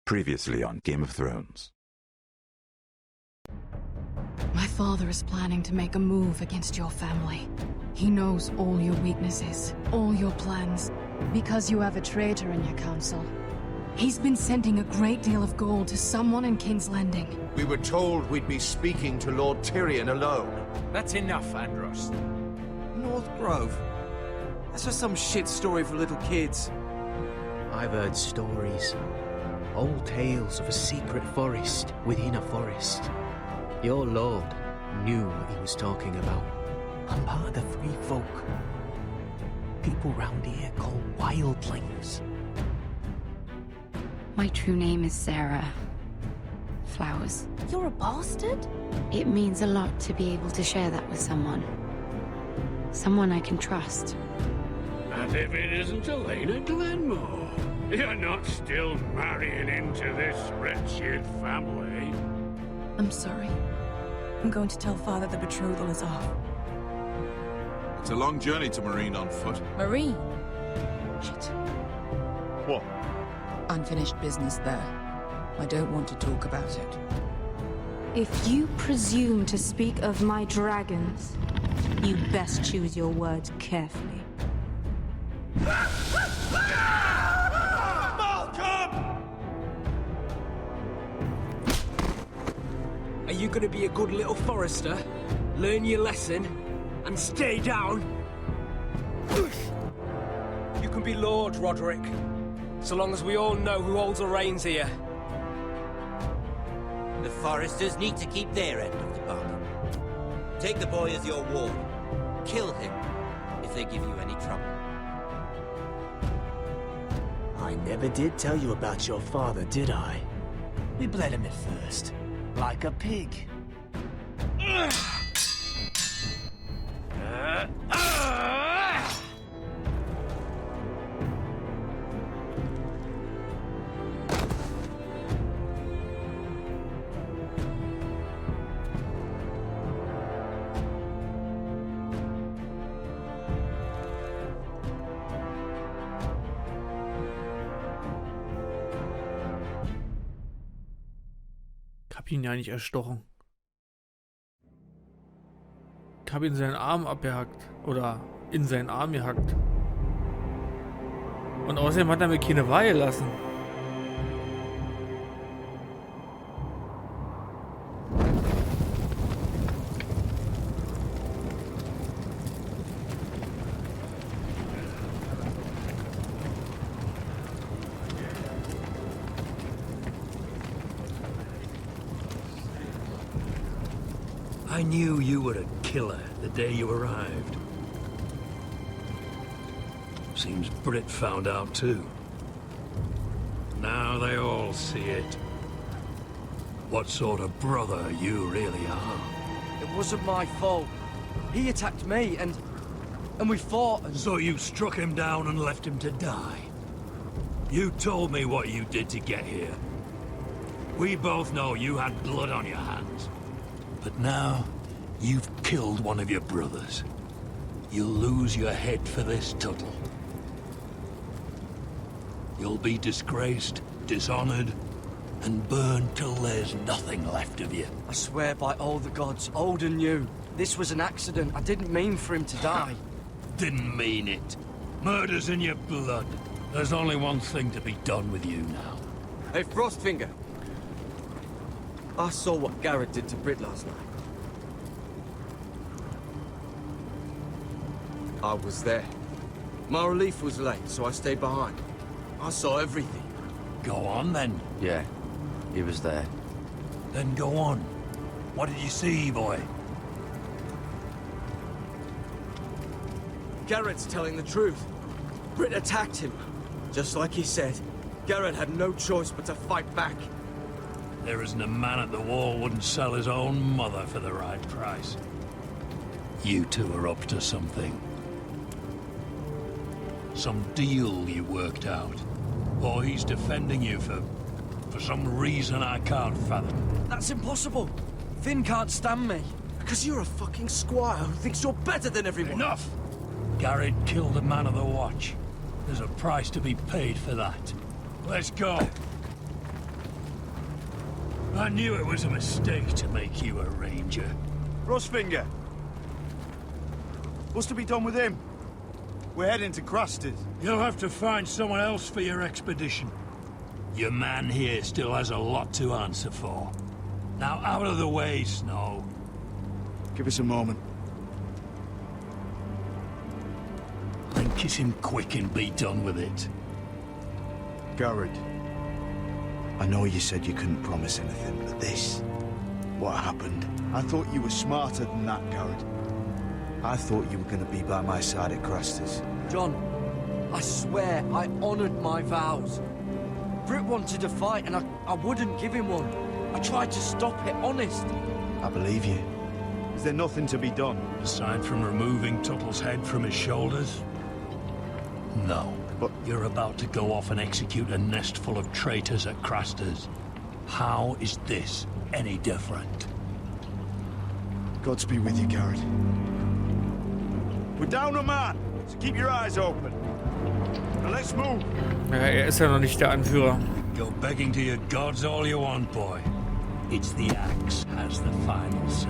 Previously on Game of Thrones. My father is planning to make a move against your family. He knows all your weaknesses, all your plans, because you have a traitor in your council. He's been sending a great deal of gold to someone in King's Landing. We were told we'd be speaking to Lord Tyrion alone. That's enough, Andros. North Grove? That's just some shit story for little kids. I've heard stories. Old tales of a secret forest within a forest. Your lord knew what he was talking about. I'm part of the free folk. People round here call wildlings. My true name is Sarah Flowers. You're a bastard? It means a lot to be able to share that with someone. Someone I can trust. As if it isn't Elena Glenmore. You're not still marrying into this wretched family. I'm sorry. I'm going to tell Father the betrothal is off. It's a long journey to Marine on foot. Marine? Shit. What? Unfinished business there. I don't want to talk about it. If you presume to speak of my dragons, you best choose your words carefully. Are you gonna be a good little forester? Learn your lesson and stay down? You can be Lord, Roderick. So long as we all know who holds the reins here. The foresters need to keep their end of the bargain. Take the boy as your ward. Kill him if they give you any trouble. I never did tell you about your father, did I? We bled him at first, like a pig. Ich hab ihn ja nicht erstochen. Ich hab ihn seinen Arm abgehackt. Oder in seinen Arm gehackt. Und außerdem hat er mir keine Wahl gelassen. I knew you were a killer the day you arrived. Seems Britt found out too. Now they all see it. What sort of brother you really are. It wasn't my fault. He attacked me and we fought and... So you struck him down and left him to die. You told me what you did to get here. We both know you had blood on your hands. But now, you've killed one of your brothers. You'll lose your head for this, Tuttle. You'll be disgraced, dishonored, and burned till there's nothing left of you. I swear by all the gods, old and new, this was an accident. I didn't mean for him to die. Didn't mean it. Murder's in your blood. There's only one thing to be done with you now. Hey, Frostfinger. I saw what Garrett did to Britt last night. I was there. My relief was late, so I stayed behind. I saw everything. Go on, then. Yeah, he was there. Then go on. What did you see, boy? Garrett's telling the truth. Britt attacked him. Just like he said, Garrett had no choice but to fight back. There isn't a man at the wall wouldn't sell his own mother for the right price. You two are up to something. Some deal you worked out. Or he's defending you for some reason I can't fathom. That's impossible. Finn can't stand me. Because you're a fucking squire who thinks you're better than everyone. Enough! Garrett killed a man of the watch. There's a price to be paid for that. Let's go. I knew it was a mistake to make you a ranger. Rustfinger. What's to be done with him? We're heading to Crusters. You'll have to find someone else for your expedition. Your man here still has a lot to answer for. Now out of the way, Snow. Give us a moment. Then kiss him quick and be done with it. Garrett. I know you said you couldn't promise anything, but this... what happened? I thought you were smarter than that, Garrett. I thought you were going to be by my side at Crusters. John, I swear I honored my vows. Britt wanted to fight and I wouldn't give him one. I tried to stop it, honest. I believe you. Is there nothing to be done? Aside from removing Tuttle's head from his shoulders? No. But you're about to go off and execute a nest full of traitors at Crusters. How is this any different? Gods be with you, Garrett. We're down a man, so keep your eyes open. Now let's move. Ja, ist ja noch nicht der Anführer. Go begging to your gods all you want, boy. It's the axe has the final say.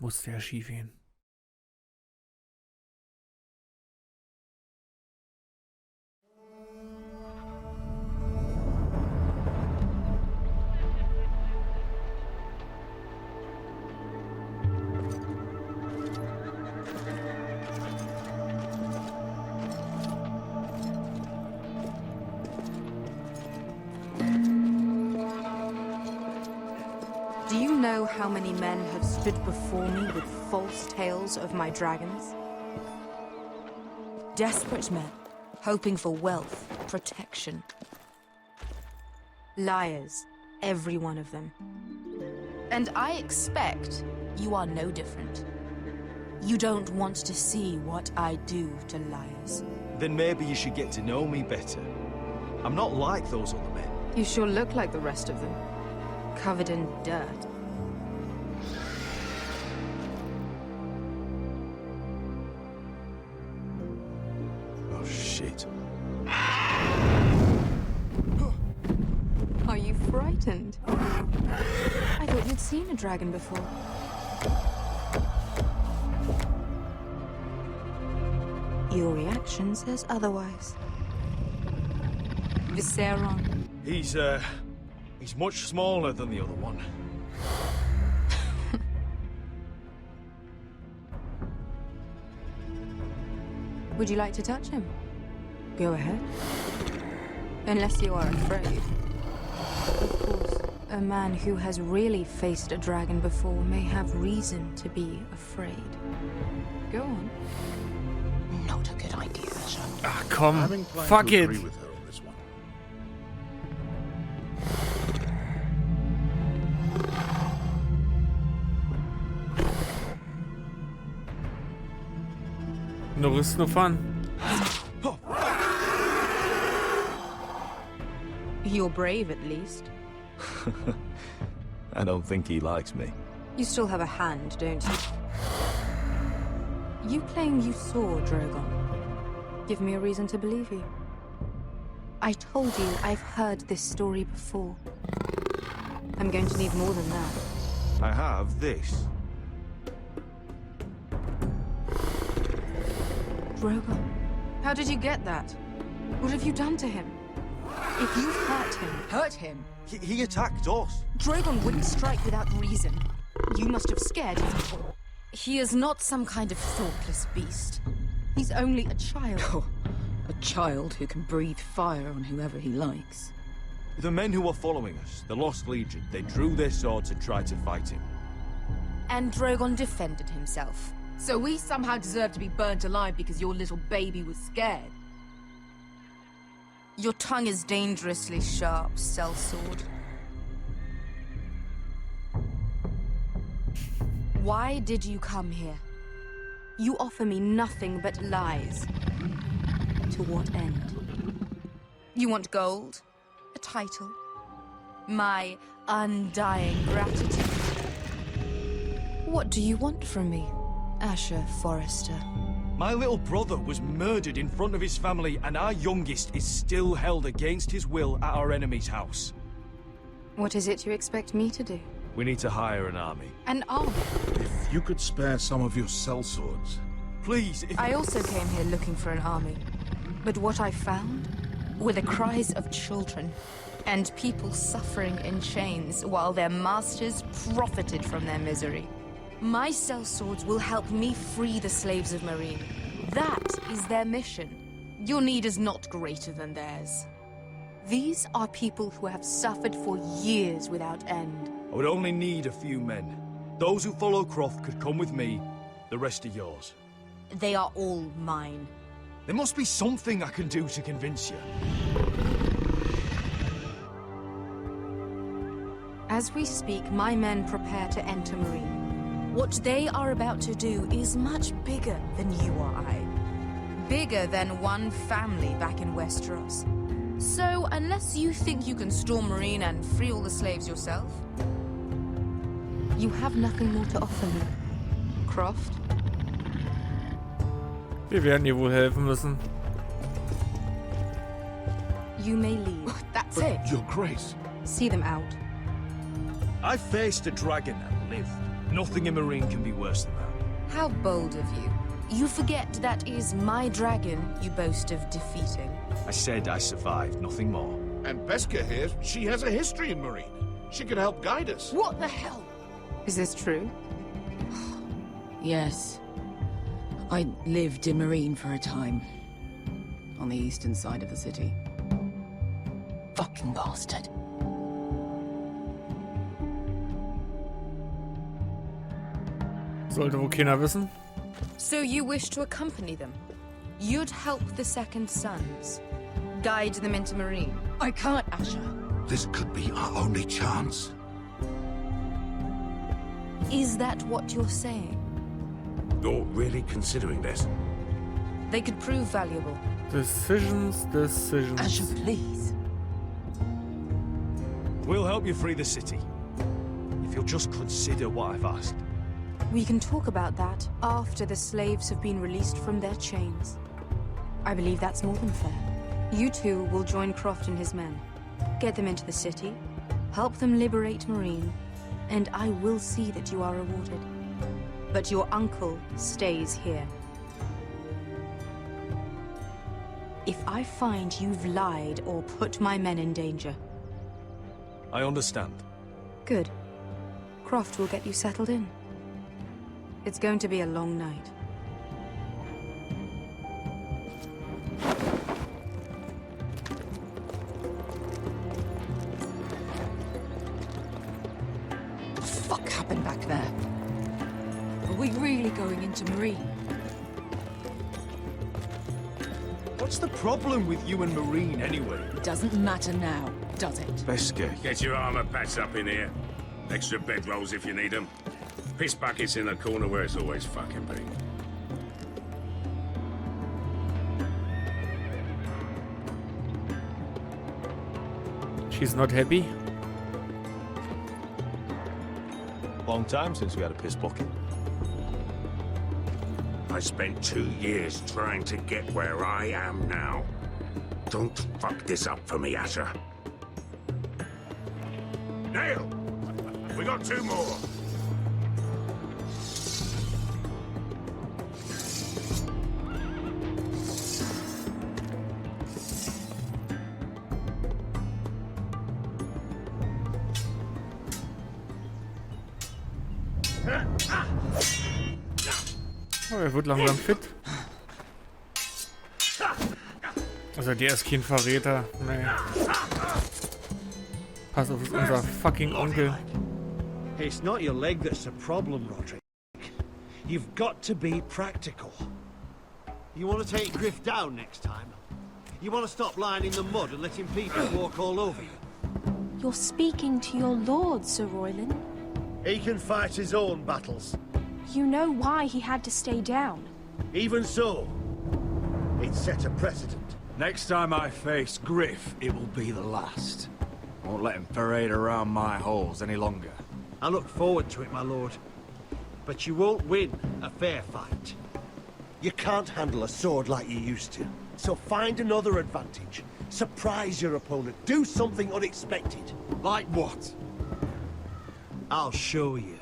Musste ja schief gehen. Do you know how many men have stood before me with false tales of my dragons? Desperate men, hoping for wealth, protection. Liars, every one of them. And I expect you are no different. You don't want to see what I do to liars. Then maybe you should get to know me better. I'm not like those other men. You sure look like the rest of them. Covered in dirt. Oh, shit. Are you frightened? I thought you'd seen a dragon before. Your reaction says otherwise. Viseron. He's much smaller than the other one. Would you like to touch him? Go ahead. Unless you are afraid. Of course, a man who has really faced a dragon before may have reason to be afraid. Go on. Not a good idea, sir. Ach komm, fuck it. No risk, no fun. You're brave, at least. I don't think he likes me. You still have a hand, don't you? You claim you saw Drogon. Give me a reason to believe you. I told you I've heard this story before. I'm going to need more than that. I have this. Drogon, how did you get that? What have you done to him? If you've hurt him... Hurt him? He attacked us. Drogon wouldn't strike without reason. You must have scared him. He is not some kind of thoughtless beast. He's only a child. Oh, a child who can breathe fire on whoever he likes. The men who were following us, the Lost Legion, they drew their swords and tried to fight him. And Drogon defended himself. So we somehow deserve to be burnt alive because your little baby was scared? Your tongue is dangerously sharp, sellsword. Why did you come here? You offer me nothing but lies. To what end? You want gold? A title? My undying gratitude? What do you want from me, Asher Forrester? My little brother was murdered in front of his family, and our youngest is still held against his will at our enemy's house. What is it you expect me to do? We need to hire an army. An army? If you could spare some of your sellswords. Please, if... I also came here looking for an army. But what I found were the cries of children and people suffering in chains while their masters profited from their misery. My sellswords will help me free the slaves of Meereen. That is their mission. Your need is not greater than theirs. These are people who have suffered for years without end. I would only need a few men. Those who follow Croft could come with me. The rest are yours. They are all mine. There must be something I can do to convince you. As we speak, my men prepare to enter Meereen. What they are about to do is much bigger than you or I. Bigger than one family back in Westeros. So, unless you think you can storm Meereen and free all the slaves yourself, you have nothing more to offer me. Croft? Wir werden ihr wohl helfen müssen. You may leave. That's it. Your Grace. See them out. I faced a dragon and lived. Nothing in Meereen can be worse than that. How bold of you. You forget that is my dragon you boast of defeating. I said I survived, nothing more. And Beskha here, she has a history in Meereen. She could help guide us. What the hell? Is this true? Yes. I lived in Meereen for a time. On the eastern side of the city. Fucking bastard. Sollte wohl keiner wissen. So you wish to accompany them? You'd help the Second Sons? Guide them into Meereen? I can't, Asher. This could be our only chance. Is that what you're saying? You're really considering this? They could prove valuable. Decisions. Asher, please. We'll help you free the city. If you'll just consider what I've asked. We can talk about that after the slaves have been released from their chains. I believe that's more than fair. You two will join Croft and his men. Get them into the city, help them liberate Meereen, and I will see that you are rewarded. But your uncle stays here. If I find you've lied or put my men in danger... I understand. Good. Croft will get you settled in. It's going to be a long night. What the fuck happened back there? Are we really going into Meereen? What's the problem with you and Meereen, anyway? It doesn't matter now, does it? Beskha. Get your armor patched up in here. Extra bedrolls if you need them. Piss buckets in the corner where it's always fucking been. She's not happy. Long time since we had a piss bucket. I spent 2 years trying to get where I am now. Don't fuck this up for me, Asher. Nail! We got 2 more. Oh, er wird langsam fit. Also der ist kein Verräter. Nee. Pass auf, ist unser fucking Onkel. It's not your leg that's the problem, Roderick. You've got to be practical. You want to take Griff down next time? You want to stop lying in the mud and letting people walk all over you? You're speaking to your lord, Sir Royland. He can fight his own battles. You know why he had to stay down. Even so, he'd set a precedent. Next time I face Griff, it will be the last. Won't let him parade around my halls any longer. I look forward to it, my lord. But you won't win a fair fight. You can't handle a sword like you used to. So find another advantage. Surprise your opponent. Do something unexpected. Like what? I'll show you.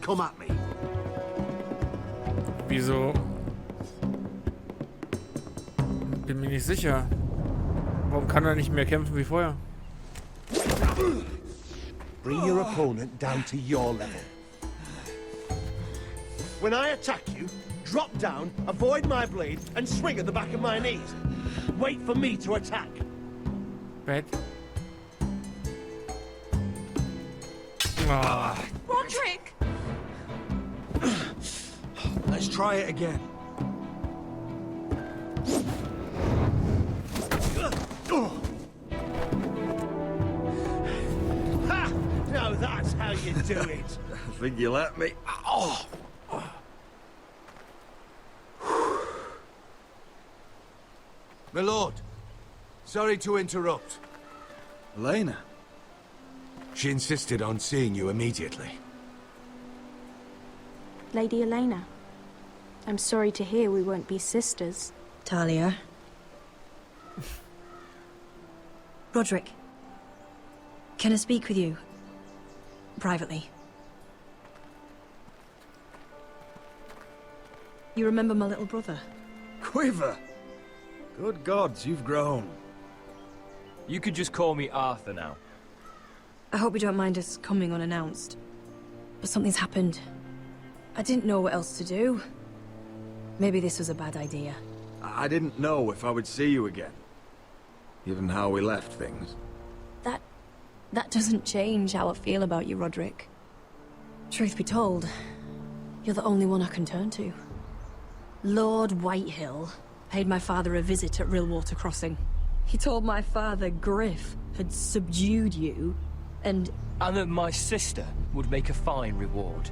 Come at me. Wieso? Bin mir nicht sicher. Warum kann er nicht mehr kämpfen wie vorher? Bring your opponent down to your level. When I attack you, drop down, avoid my blade, and swing at the back of my knees. Wait for me to attack. Bad. Oh. Roderick! Let's try it again. Ha! Now that's how you do it. I think you let me. Oh. My lord, sorry to interrupt. Elena. She insisted on seeing you immediately. Lady Elena, I'm sorry to hear we won't be sisters. Talia. Roderick. Can I speak with you? Privately. You remember my little brother? Quiver. Good gods, you've grown. You could just call me Arthur now. I hope you don't mind us coming unannounced. But something's happened. I didn't know what else to do. Maybe this was a bad idea. I didn't know if I would see you again. Given how we left things. That doesn't change how I feel about you, Roderick. Truth be told, you're the only one I can turn to. Lord Whitehill paid my father a visit at Rillwater Crossing. He told my father Griff had subdued you, and that my sister would make a fine reward.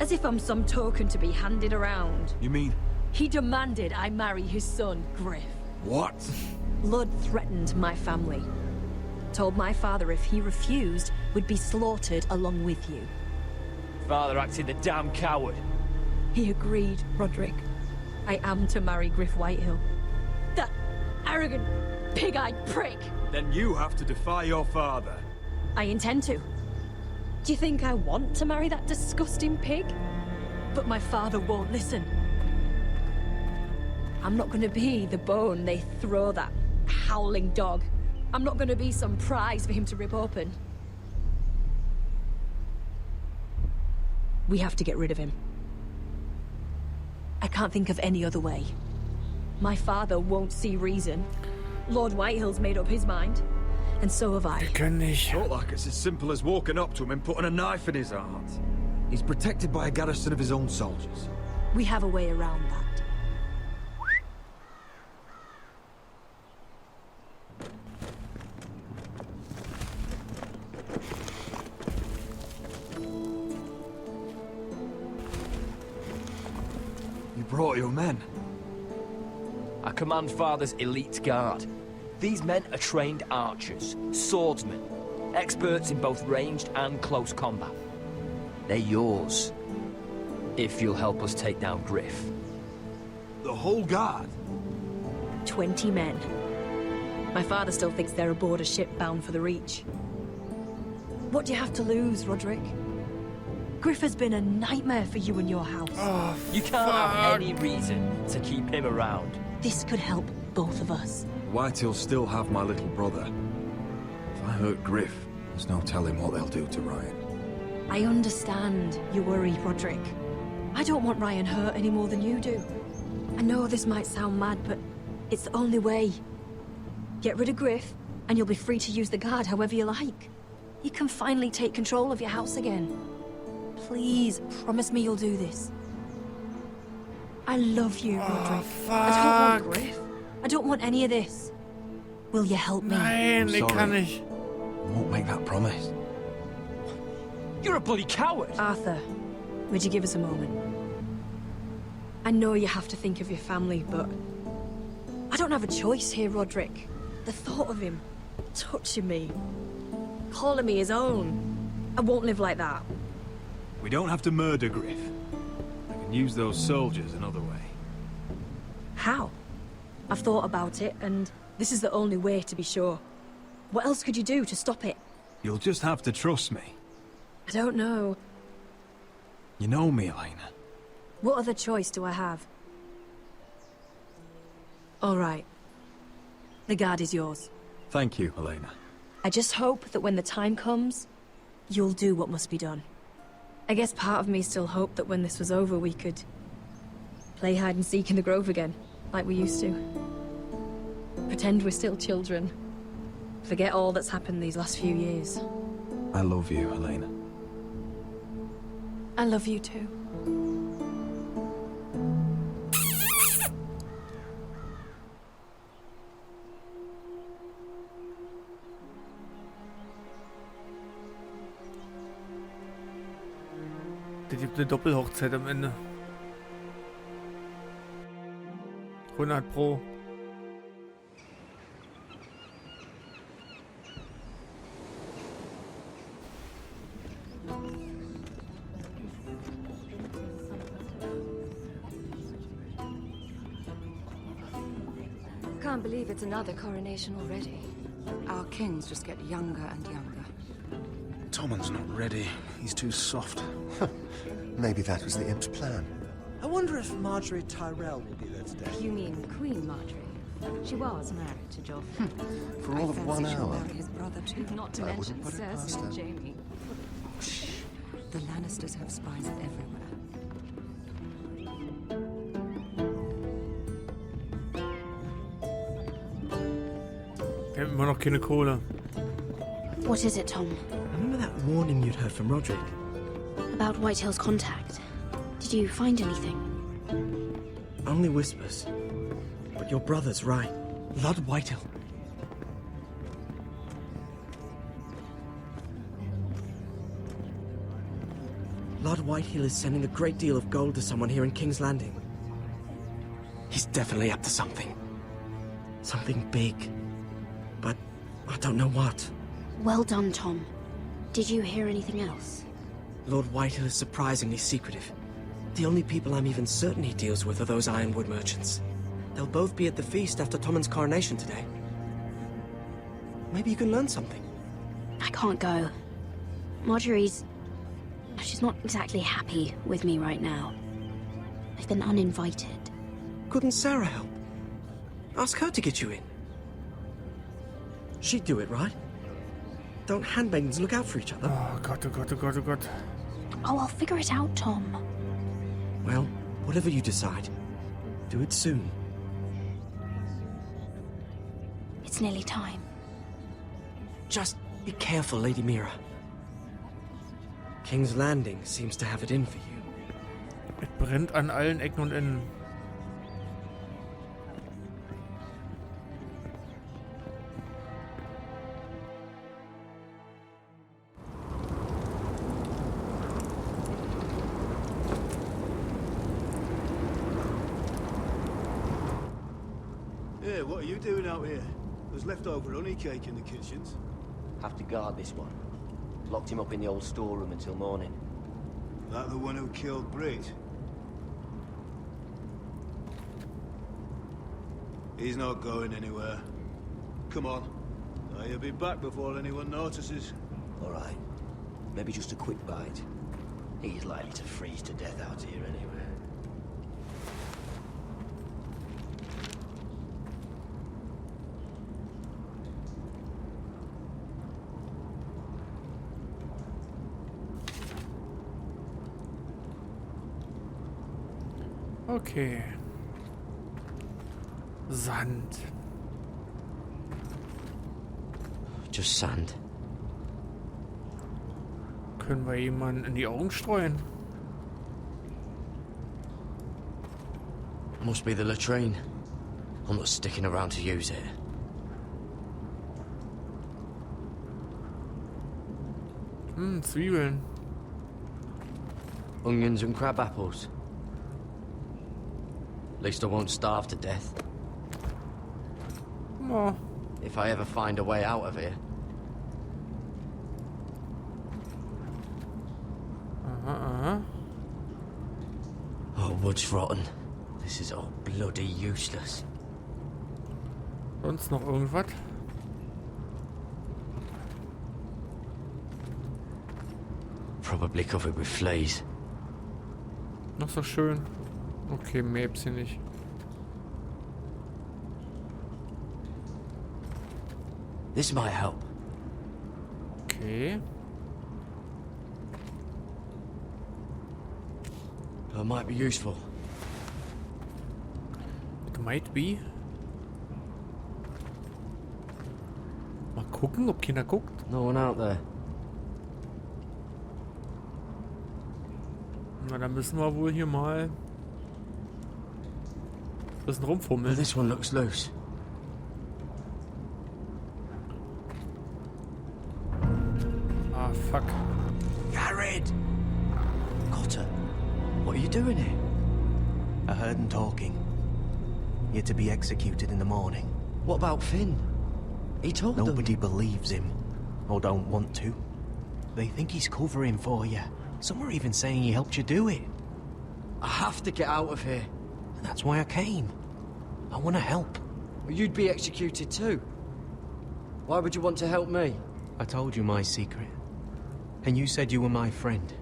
as if I'm some token to be handed around. You mean? He demanded I marry his son, Griff. What? Blood threatened my family. Told my father if he refused, we'd be slaughtered along with you. Father acted the damn coward. He agreed, Roderick. I am to marry Griff Whitehill. That arrogant, pig-eyed prick! Then you have to defy your father. I intend to. Do you think I want to marry that disgusting pig? But my father won't listen. I'm not gonna be the bone they throw that howling dog. I'm not gonna be some prize for him to rip open. We have to get rid of him. I can't think of any other way. My father won't see reason. Lord Whitehill's made up his mind. And so have I. Not like it's as simple as walking up to him and putting a knife in his heart. He's protected by a garrison of his own soldiers. We have a way around that. You brought your men. I command Father's elite guard. These men are trained archers, swordsmen, experts in both ranged and close combat. They're yours. If you'll help us take down Griff. The whole guard? 20 men. My father still thinks they're aboard a ship bound for the Reach. What do you have to lose, Roderick? Griff has been a nightmare for you and your house. Oh, you can't have any reason to keep him around. This could help both of us. Whitehill'll still have my little brother. If I hurt Griff, there's no telling what they'll do to Ryan. I understand you worry, Roderick. I don't want Ryan hurt any more than you do. I know this might sound mad, but it's the only way. Get rid of Griff, and you'll be free to use the guard however you like. You can finally take control of your house again. Please, promise me you'll do this. I love you, Roderick. I don't want Griff. I don't want any of this. Will you help me? Nein, ich kann nicht. I won't make that promise. You're a bloody coward! Arthur, would you give us a moment? I know you have to think of your family, but I don't have a choice here, Roderick. The thought of him touching me, calling me his own, I won't live like that. We don't have to murder Griff. I can use those soldiers another way. How? I've thought about it, and this is the only way to be sure. What else could you do to stop it? You'll just have to trust me. I don't know. You know me, Elena. What other choice do I have? All right. The guard is yours. Thank you, Elena. I just hope that when the time comes, you'll do what must be done. I guess part of me still hoped that when this was over, we could play hide and seek in the grove again, like we used to. Pretend we're still children. Forget all that's happened these last few years. I love you, Elena. I love you too. Der gibt eine Doppelhochzeit am Ende. 100 Pro. Can't believe it's another coronation already. Our kings just get younger and younger. Tommen's not ready. He's too soft. Maybe that was the imp's plan. I wonder if Marjorie Tyrell will be there today. You mean Queen Marjorie? She was married to Joffrey. For all of 1 hour. Marry his brother too. Not to mention Cersei and Jaime. The Lannisters have spies everywhere. Wir haben immer noch keine Kohle. What is it, Tom? Remember that warning you'd heard from Roderick? About Whitehill's contact. Did you find anything? Only whispers. But your brother's right. Lord Whitehill. Lord Whitehill is sending a great deal of gold to someone here in King's Landing. He's definitely up to something. Something big. But I don't know what. Well done, Tom. Did you hear anything else? Lord Whitehill is surprisingly secretive. The only people I'm even certain he deals with are those ironwood merchants. They'll both be at the feast after Tommen's coronation today. Maybe you can learn something. I can't go. Marjorie's... she's not exactly happy with me right now. I've been uninvited. Couldn't Sarah help? Ask her to get you in. She'd do it, right? Don't handmaidens look out for each other? Oh Gott, oh Gott, oh Gott, oh Gott. Oh, I'll figure it out, Tom. Well, whatever you decide, do it soon. It's nearly time. Just be careful, Lady Mira. King's Landing seems to have it in for you. Es brennt an allen Ecken und Enden. Yeah, what are you doing out here? There's leftover honey cake in the kitchens. Have to guard this one. Locked him up in the old storeroom until morning. That the one who killed Brit? He's not going anywhere. Come on. He'll be back before anyone notices. All right. Maybe just a quick bite. He's likely to freeze to death out here anyway. Okay. Sand. Just sand. Können wir jemanden in die Augen streuen? Must be the latrine. I'm not sticking around to use it. Zwiebeln. Onions and crab apples. At least I won't starve to death. Oh. If I ever find a way out of here. Oh, wood's rotten. This is all bloody useless. Sonst noch irgendwas? Probably covered with fleas. Noch so schön. Okay, mehr gibt's hier nicht. This might help. Okay. It might be useful. It might be. Mal gucken, ob keiner guckt. No one out there. Na, dann müssen wir wohl hier mal ein bisschen rumfummeln. This one looks loose. Ah, fuck. Jared! Cotter, what are you doing here? I heard him talking. You're to be executed in the morning. What about Finn? He told them. Nobody believes him, or don't want to. They think he's covering for you. Some are even saying he helped you do it. I have to get out of here. And that's why I came. I want to help. Well, you'd be executed too. Why would you want to help me? I told you my secret. And you said you were my friend.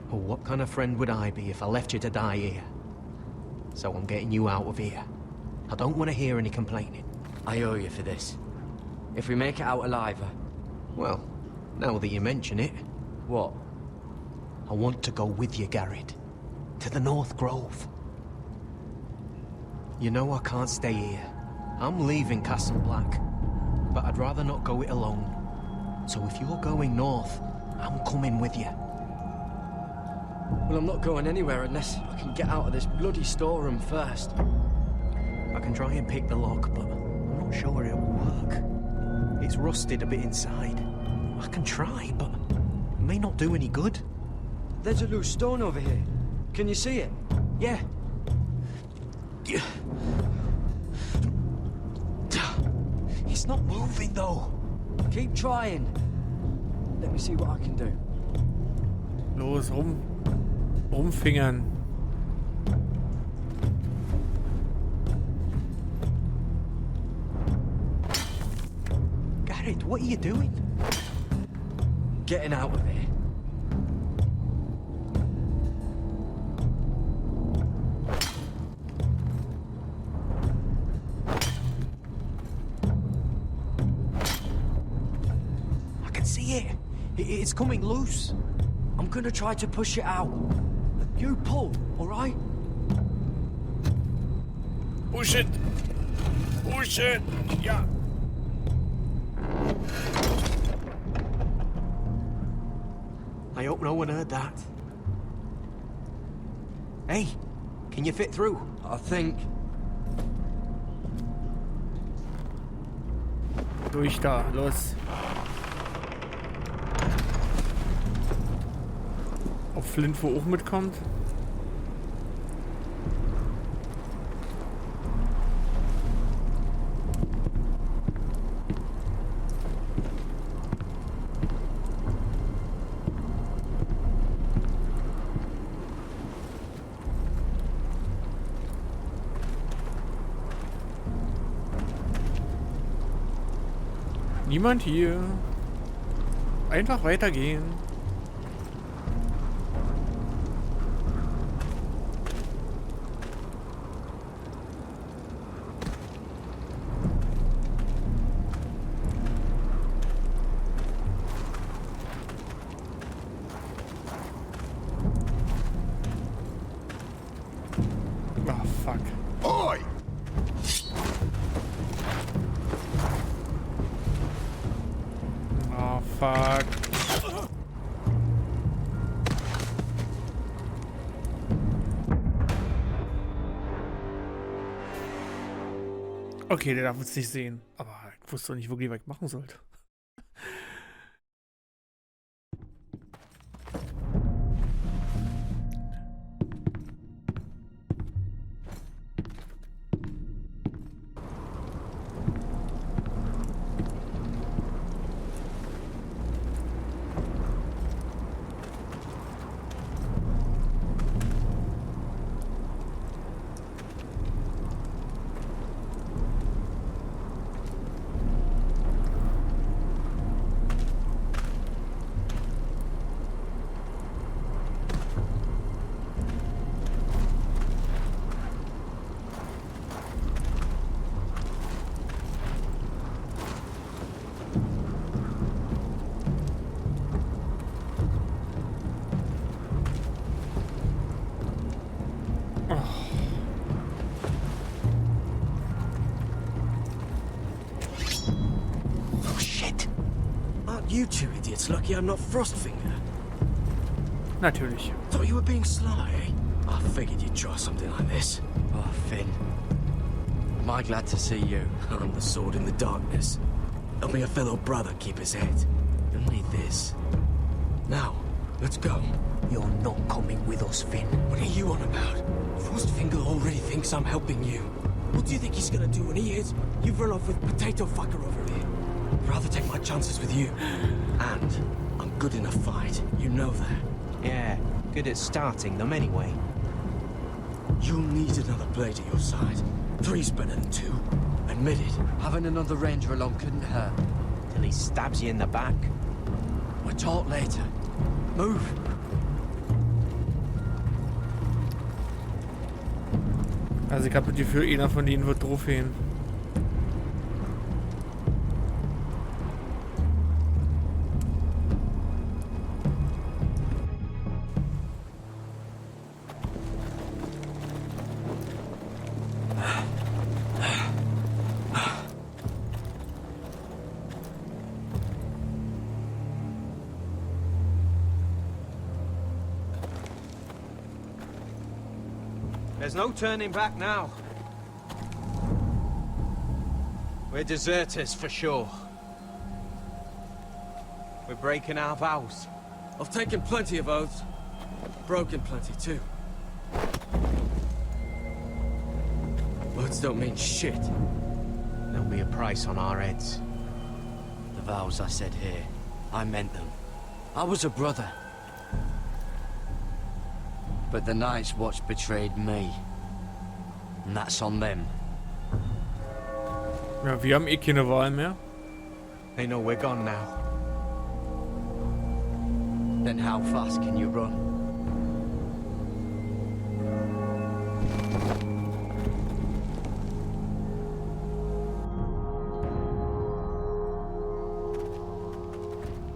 Well, what kind of friend would I be if I left you to die here? So I'm getting you out of here. I don't want to hear any complaining. I owe you for this. If we make it out alive... Well, now that you mention it... What? I want to go with you, Garrett. To the North Grove. You know I can't stay here. I'm leaving Castle Black. But I'd rather not go it alone. So if you're going north, I'm coming with you. Well, I'm not going anywhere unless I can get out of this bloody storeroom first. I can try and pick the lock, but I'm not sure it'll work. It's rusted a bit inside. I can try, but it may not do any good. There's a loose stone over here. Can you see it? Yeah. It's not moving, though. Keep trying. Let me see what I can do. Los, rumfingern. Garrett, what are you doing? Getting out of here. It's coming loose. I'm gonna try to push it out. You pull, all right? Push it! Push it! Yeah. I hope no one heard that. Hey, can you fit through? I think. Durch da, los. Ob Flint wo auch mitkommt? Niemand hier. Einfach weitergehen. Ah, fuck. Oi! Oh, fuck. Okay, der darf uns nicht sehen. Aber ich wusste doch nicht wirklich, was ich machen sollte. You two idiots lucky I'm not Frostfinger. Natürlich. Thought you were being sly, eh? I figured you'd try something like this. Oh, Finn. Am I glad to see you? I'm the sword in the darkness. Helping a fellow brother keep his head. You'll need this. Now, let's go. You're not coming with us, Finn. What are you on about? Frostfinger already thinks I'm helping you. What do you think he's gonna do when he hears you've run off with Potato Fucker over here? I'd rather take my chances with you. And I'm good in a fight. You know that. Yeah, good at starting them anyway. You'll need another blade at your side. 3's better than 2. Admit it. Having another ranger along couldn't hurt. Till he stabs you in the back. We'll talk later. Move. Also ich habe das Gefühl, einer von denen wird drauf gehen. There's no turning back now. We're deserters for sure. We're breaking our vows. I've taken plenty of oaths. Broken plenty too. Words don't mean shit. There'll be a price on our heads. The vows I said here, I meant them. I was a brother. But the Night's Watch betrayed me. And that's on them. Ja, wir haben eh keine Wahl mehr. They know we're gone now. Then how fast can you run?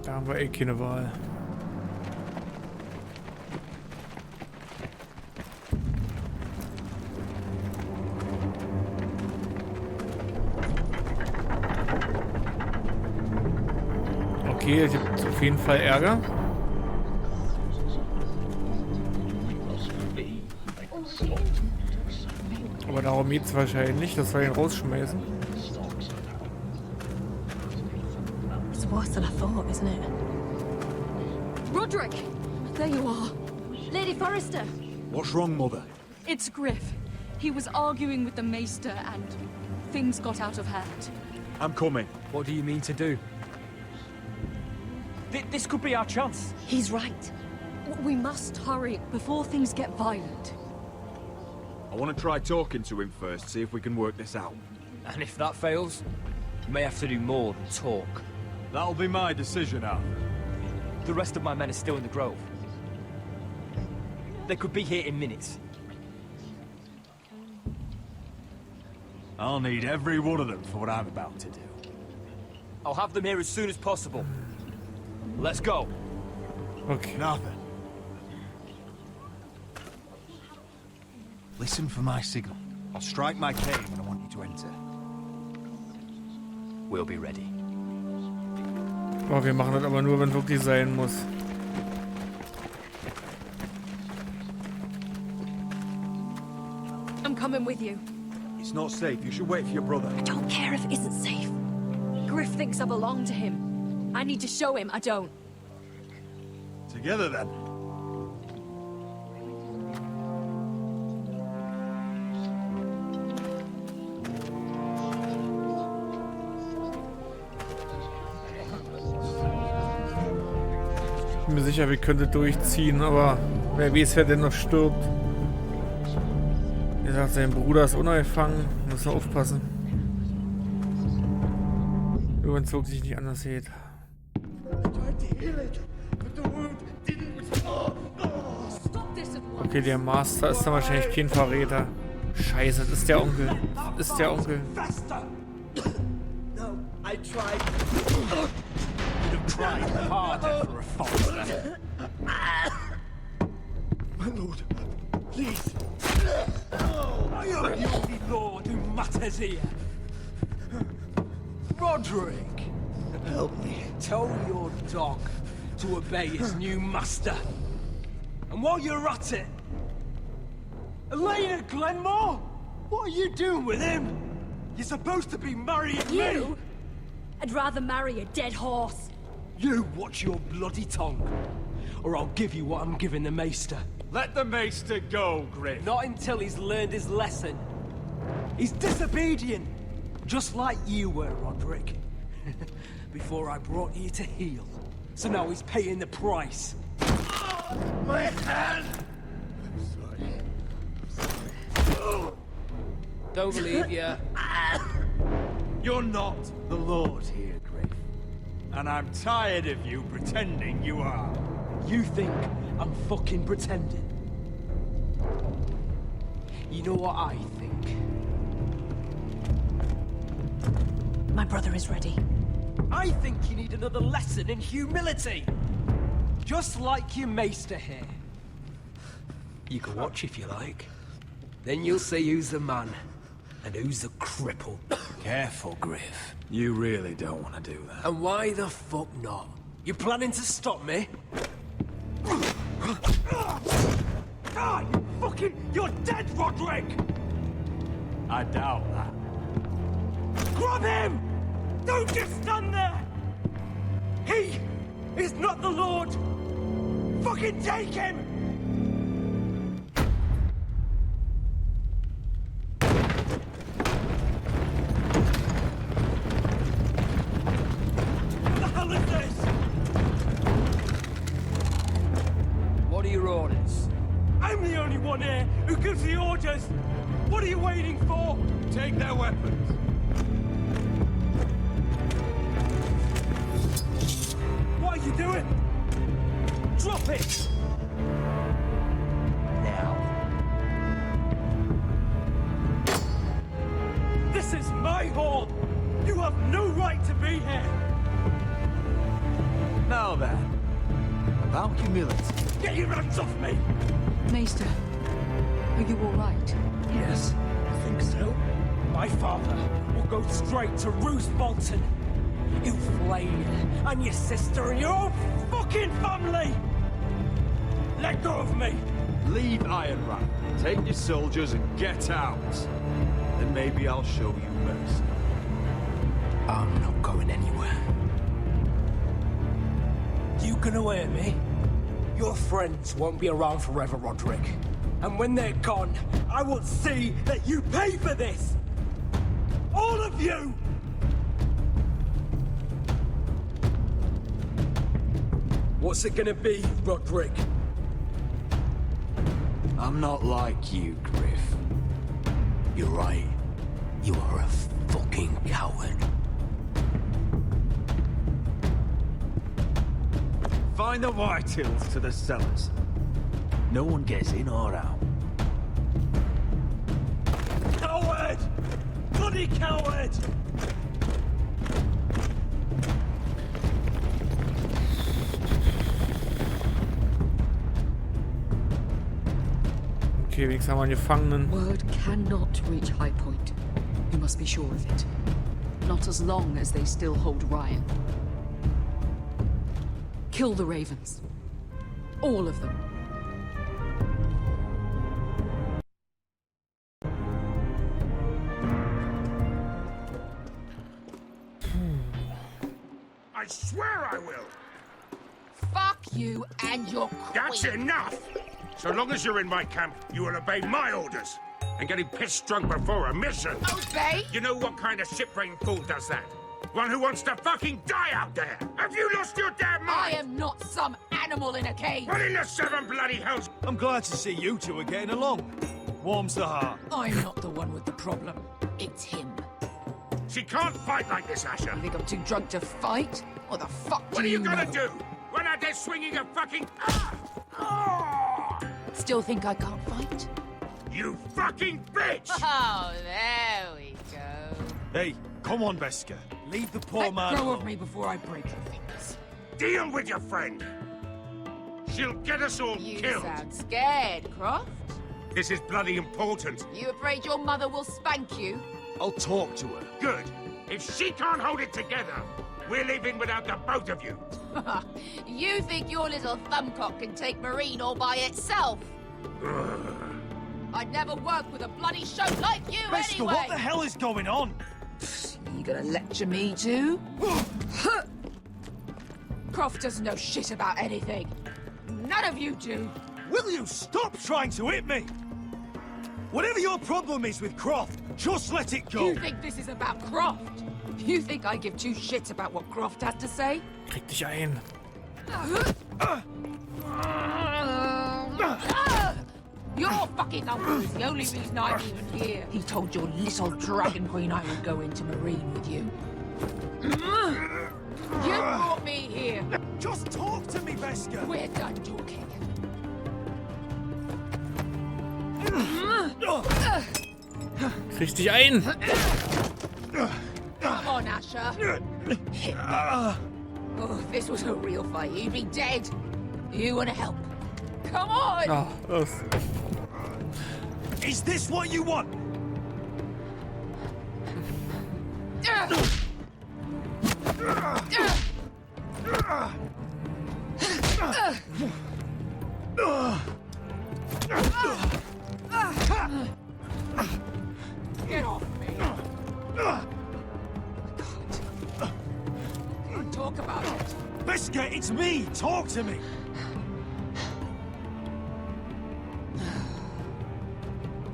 Da haben wir eh keine Wahl. Okay, es gibt auf jeden Fall Ärger. Aber darum geht es wahrscheinlich, dass wir ihn rausschmeißen. It's worse than I thought, isn't it? Roderick! There you are. Lady Forrester! What's wrong, Mother? It's Griff. He was arguing with the Maester and things got out of hand. I'm coming. What do you mean to do? This could be our chance. He's right. We must hurry before things get violent. I want to try talking to him first, see if we can work this out. And if that fails? You may have to do more than talk. That'll be my decision, Arthur. The rest of my men are still in the grove. They could be here in minutes. I'll need every one of them for what I'm about to do. I'll have them here as soon as possible. Let's go. Okay. Arthur. Listen for my signal. I'll strike my cane when I want you to enter. We'll be ready. Oh, wir machen das aber nur, wenn wirklich sein muss. I'm coming with you. It's not safe. You should wait for your brother. I don't care if it isn't safe. Griff thinks I belong to him. I need to show him I don't. Together, then. Ich bin mir sicher, wir könnten durchziehen, aber wer weiß, wer denn noch stirbt. Er sagt, sein Bruder ist unauffangend. Muss man aufpassen. Nur wenn es wirklich nicht anders geht. Okay, der Master ist dann wahrscheinlich kein Verräter. Scheiße, das ist der Onkel. Das ist der Onkel. No, I tried. You'd have tried harder for a Forrester. My lord, please. I am the only lord who matters here. Roderick, help me. Tell your dog to obey his new master. And while you're at it, Elena Glenmore, what are you doing with him? You're supposed to be marrying me. I'd rather marry a dead horse. You watch your bloody tongue, or I'll give you what I'm giving the Maester. Let the Maester go, Griff. Not until he's learned his lesson. He's disobedient, just like you were, Roderick. Before I brought you to heel. So now he's paying the price. My hand! Don't believe you. You're not the Lord here, Griff. And I'm tired of you pretending you are. You think I'm fucking pretending? You know what I think? My brother is ready. I think you need another lesson in humility. Just like your maester here. You can watch if you like. Then you'll see who's the man and who's the cripple. Careful, Griff. You really don't want to do that. And why the fuck not? You planning to stop me? Ah, you fucking... You're dead, Roderick! I doubt that. Grab him! Don't just stand there! He is not the Lord! Fucking take him! What the hell is this? What are your orders? I'm the only one here who gives the orders! What are you waiting for? Take their weapons. What are you doing? Drop it! Now. This is my hall! You have no right to be here! Now then, about humility. Get your hands off me! Maester, are you all right? Yes, I think so. My father will go straight to Roose Bolton. You flayed, and your sister, and your whole fucking family! Let go of me! Leave Ironrath. Take your soldiers and get out. Then maybe I'll show you mercy. I'm not going anywhere. You gonna hear me? Your friends won't be around forever, Roderick. And when they're gone, I will see that you pay for this! All of you! What's it gonna be, Roderick? I'm not like you, Griff. You're right. You are a fucking coward. Assign the Whitehills to the cellars. No one gets in or out. Coward! Bloody coward! Okay, wenigstens haben wir einen Gefangenen. Word cannot reach High Point. You must be sure of it. Not as long as they still hold Ryan. Kill the Ravens. All of them. I swear I will! Fuck you and your queen. That's enough! So long as you're in my camp, you will obey my orders. And getting pissed drunk before a mission. Obey? You know what kind of shit-brained fool does that? One who wants to fucking die out there! Have you lost your damn mind? I am not some animal in a cage. What in the seven bloody hells? I'm glad to see you two are getting along. Warms the heart. I'm not the one with the problem. It's him. She can't fight like this, Asher. You think I'm too drunk to fight? What the fuck What do are you gonna know? do? Run out there swinging a fucking... Still think I can't fight? You fucking bitch! Oh, there we go. Hey, come on, Veska. Leave the poor man Let go alone. of me before I break your fingers. Deal with your friend. She'll get us all You killed. sound scared, Croft. This is bloody important. You afraid your mother will spank you? I'll talk to her. Good. If she can't hold it together, we're leaving without the both of you. You think your little thumbcock can take Marine all by itself? I'd never work with a bloody show like you Veska, anyway! what the hell is going on? You gonna lecture me too? Croft doesn't know shit about anything. None of you do. Will you stop trying to hit me? Whatever your problem is with Croft, just let it go. You think this is about Croft? You think I give two shits about what Croft has to say? Krieg dich ein. Your fucking uncle is the only reason I'm even here. He told your little dragon queen I would go into Marine with you. You brought me here. Just talk to me, Veska. We're done talking. Krieg dich ein. Come on, Asher. Hit me. Oh, if this was a real fight, you'd be dead. You want to help? Come on! Ah, los. Is this what you want? Get off me! I can't talk about it. Veska, it's me. Talk to me.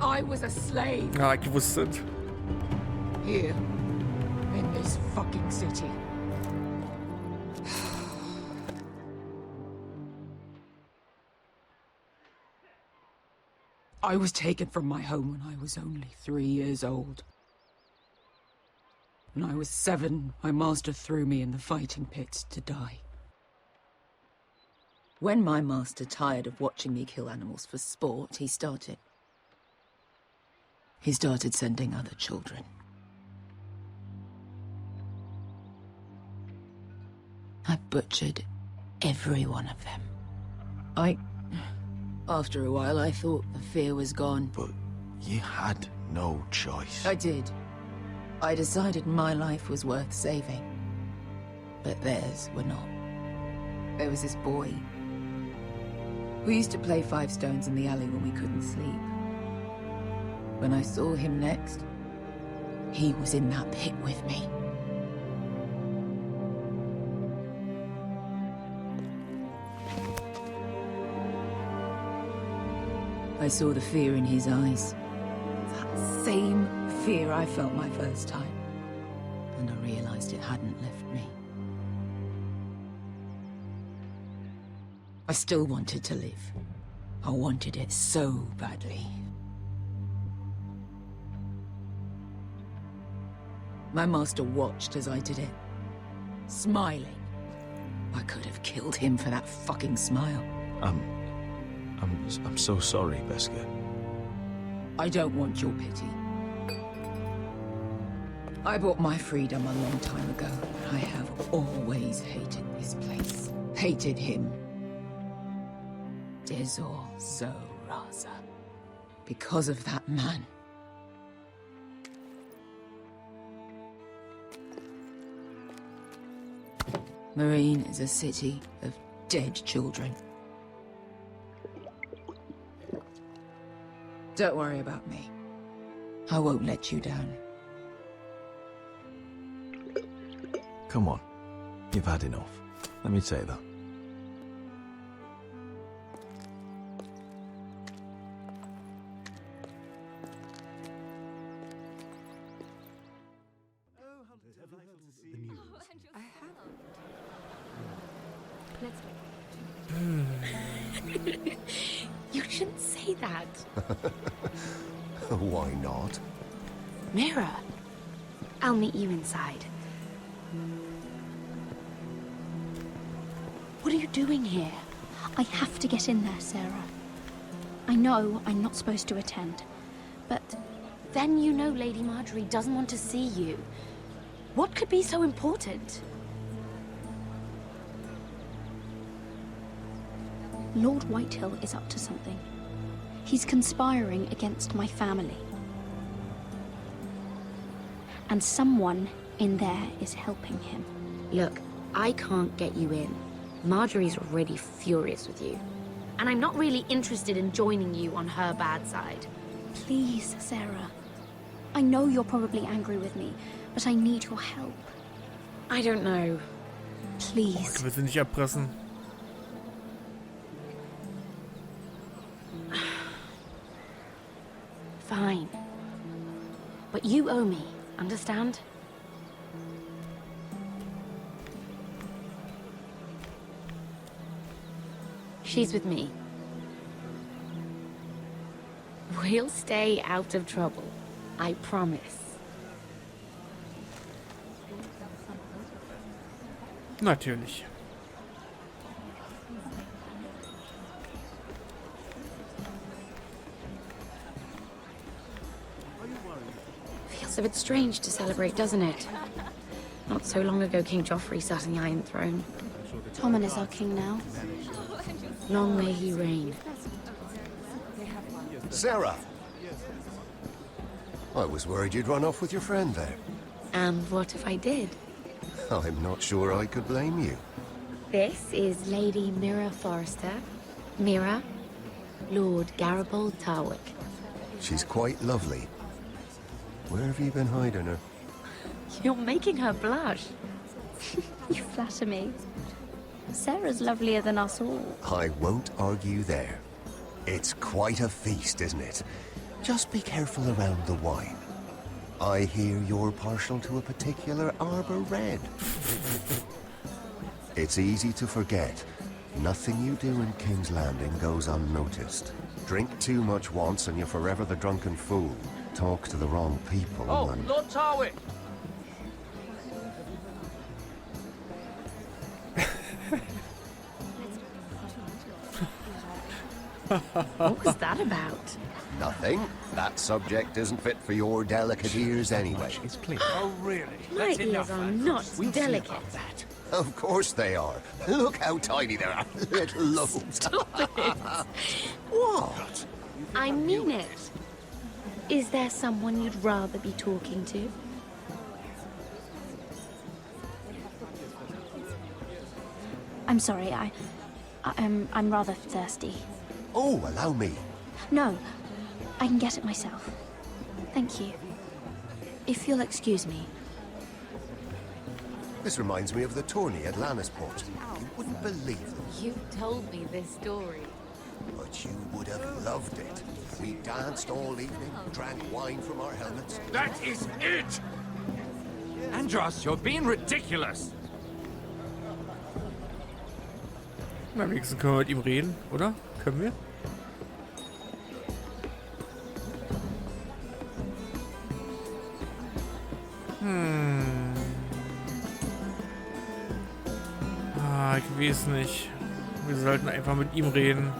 I was a slave. Ja, ich wusste es. Here. In this fucking city. I was taken from my home when I was only 3 years old. When I was 7, my master threw me in the fighting pits to die. When my master tired of watching me kill animals for sport, he started sending other children. I butchered every one of them. After a while, I thought the fear was gone. But you had no choice. I did. I decided my life was worth saving. But theirs were not. There was this boy. We used to play 5 stones in the alley when we couldn't sleep. When I saw him next, he was in that pit with me. I saw the fear in his eyes. That same fear I felt my first time. And I realized it hadn't left me. I still wanted to live. I wanted it so badly. My master watched as I did it, smiling. I could have killed him for that fucking smile. I'm so sorry, Beskar. I don't want your pity. I bought my freedom a long time ago. I have always hated this place. Hated him. Dezor Zo Raza. Because of that man. Marine is a city of dead children. Don't worry about me. I won't let you down. Come on. You've had enough. Let me say that. You shouldn't say that. Why not? Mira, I'll meet you inside. What are you doing here? I have to get in there, Sarah. I know I'm not supposed to attend, but then you know Lady Marjorie doesn't want to see you. What could be so important? Lord Whitehill is up to something. He's conspiring against my family. And someone in there is helping him. Look, I can't get you in. Marjorie's already furious with you. And I'm not really interested in joining you on her bad side. Please, Sarah. I know you're probably angry with me, but I need your help. I don't know. Please. Du willst sie nicht erpressen. Fine. But you owe me, understand? She's with me. We'll stay out of trouble. I promise. Natürlich. Feels a bit strange to celebrate, doesn't it? Not so long ago, King Joffrey sat on the Iron Throne. Tommen is our king now. Long may he reign. Sarah! I was worried you'd run off with your friend there. And what if I did? I'm not sure I could blame you. This is Lady Mira Forrester. Mira, Lord Garibald Tarwick. She's quite lovely. Where have you been hiding her? You're making her blush. You flatter me. Sarah's lovelier than us all. I won't argue there. It's quite a feast, isn't it? Just be careful around the wine. I hear you're partial to a particular Arbor Red. It's easy to forget. Nothing you do in King's Landing goes unnoticed. Drink too much once and you're forever the drunken fool. Talk to the wrong people and... Lord Tarwick! What was that about? Nothing. That subject isn't fit for your delicate ears anyway. It's clear. Oh, really? My ears are not delicate. Of course they are. Look how tiny they are. Little lobes. Stop it. What? I mean it. Is there someone you'd rather be talking to? I'm sorry, I'm rather thirsty. Oh, allow me. No, I can get it myself. Thank you. If you'll excuse me. This reminds me of the tourney at Lannisport. You wouldn't believe it. You told me this story. But you would have loved it. We danced all evening, drank wine from our helmets. That is it! Andros, you're being ridiculous! Na, wenigstens können wir mit ihm reden, oder? Können wir? ich weiß nicht. Wir sollten einfach mit ihm reden.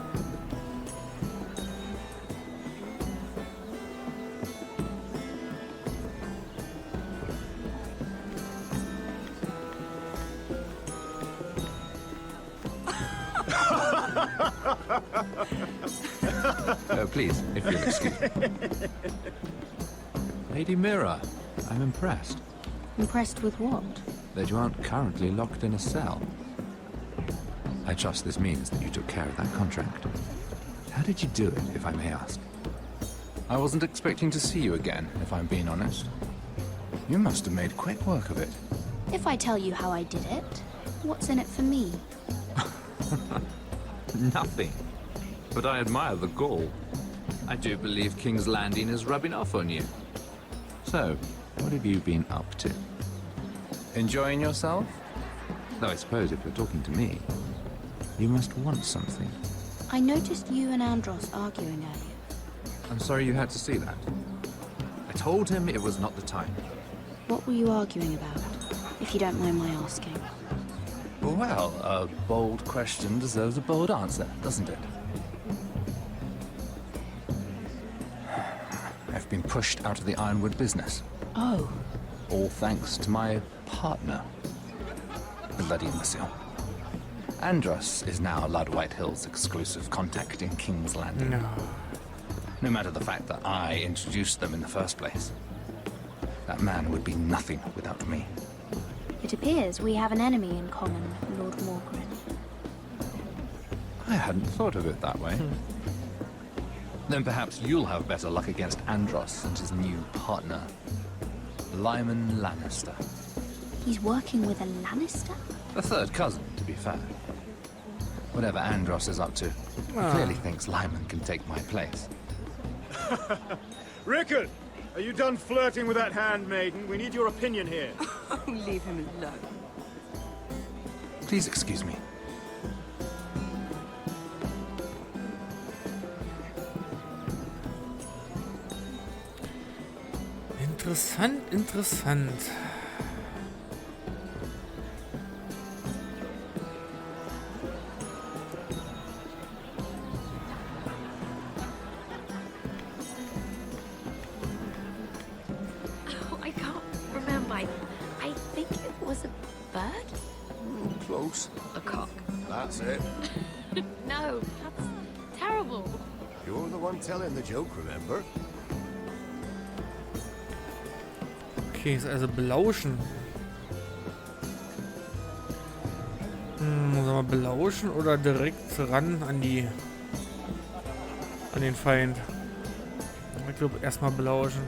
Please, if you'll excuse me. Lady Mira, I'm impressed. Impressed with what? That you aren't currently locked in a cell. I trust this means that you took care of that contract. How did you do it, if I may ask? I wasn't expecting to see you again, if I'm being honest. You must have made quick work of it. If I tell you how I did it, what's in it for me? Nothing. But I admire the gall. I do believe King's Landing is rubbing off on you. So, what have you been up to? Enjoying yourself? Though I suppose if you're talking to me, you must want something. I noticed you and Andros arguing earlier. I'm sorry you had to see that. I told him it was not the time. What were you arguing about, if you don't mind my asking? Well, a bold question deserves a bold answer, doesn't it? I've been pushed out of the ironwood business. Oh. All thanks to my partner. Bloody imbecile. Andros is now Lad Whitehill's exclusive contact in King's Landing. No. No matter the fact that I introduced them in the first place. That man would be nothing without me. It appears we have an enemy in common, Lord Morgren. I hadn't thought of it that way. Then perhaps you'll have better luck against Andros and his new partner, Lyman Lannister. He's working with a Lannister? A third cousin, to be fair. Whatever Andros is up to, clearly thinks Lyman can take my place. Rickard! Are you done flirting with that handmaiden? We need your opinion here. Oh, leave him alone. Please excuse me. Interessant, interessant. Oh, I can't remember. I think it was a bird? Close. A cock. That's it. No, that's terrible. You're the one telling the joke, remember? Okay, ist also belauschen. Sollen wir belauschen oder direkt ran an den Feind? Ich glaube erstmal belauschen.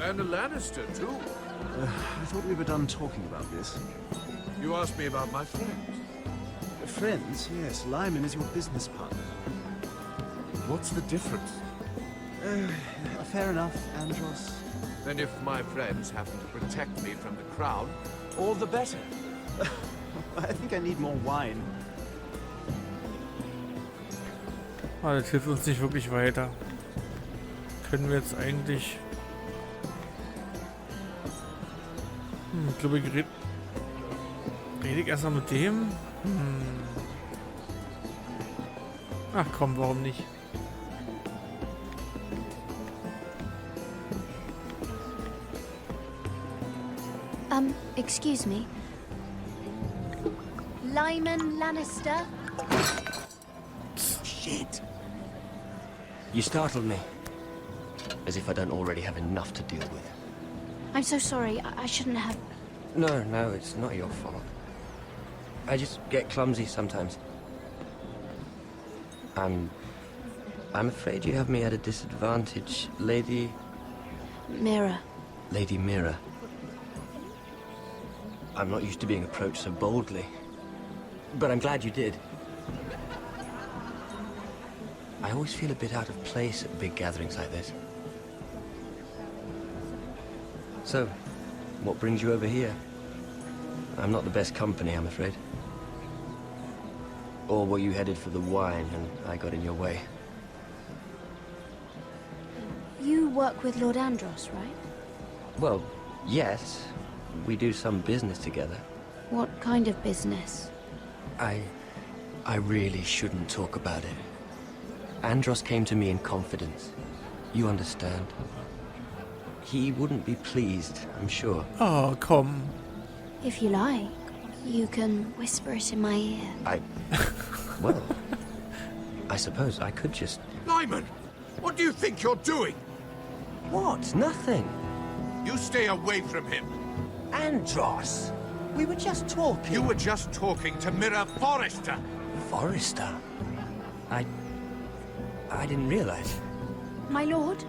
And a Lannister, too. I thought we were done talking about this. You asked me about my friends. Friends? Yes, Lyman is your business partner. What's the difference? Fair enough, Andros. Then if my friends happen to protect me from the crown, all the better. I think I need more wine. Ah, das hilft uns nicht wirklich weiter. Können wir jetzt eigentlich... ich glaube, ich rede ich erstmal mit dem? Ach komm, warum nicht? Excuse me. Lyman Lannister? Shit. You startled me. As if I don't already have enough to deal with. I'm so sorry. I shouldn't have... No, it's not your fault. I just get clumsy sometimes. I'm afraid you have me at a disadvantage, Lady... Mira. Lady Mira. I'm not used to being approached so boldly. But I'm glad you did. I always feel a bit out of place at big gatherings like this. So, what brings you over here? I'm not the best company, I'm afraid. Or were you headed for the wine and I got in your way? You work with Lord Andros, right? Well, yes. We do some business together. What kind of business? I really shouldn't talk about it. Andros came to me in confidence. You understand? He wouldn't be pleased, I'm sure. Oh, komm. If you like, you can whisper it in my ear. Well, I suppose I could just... Lyman! What do you think you're doing? What? Nothing. You stay away from him. Andros! We were just talking. You were just talking to Mirror Forrester. Forrester? I didn't realize. My lord?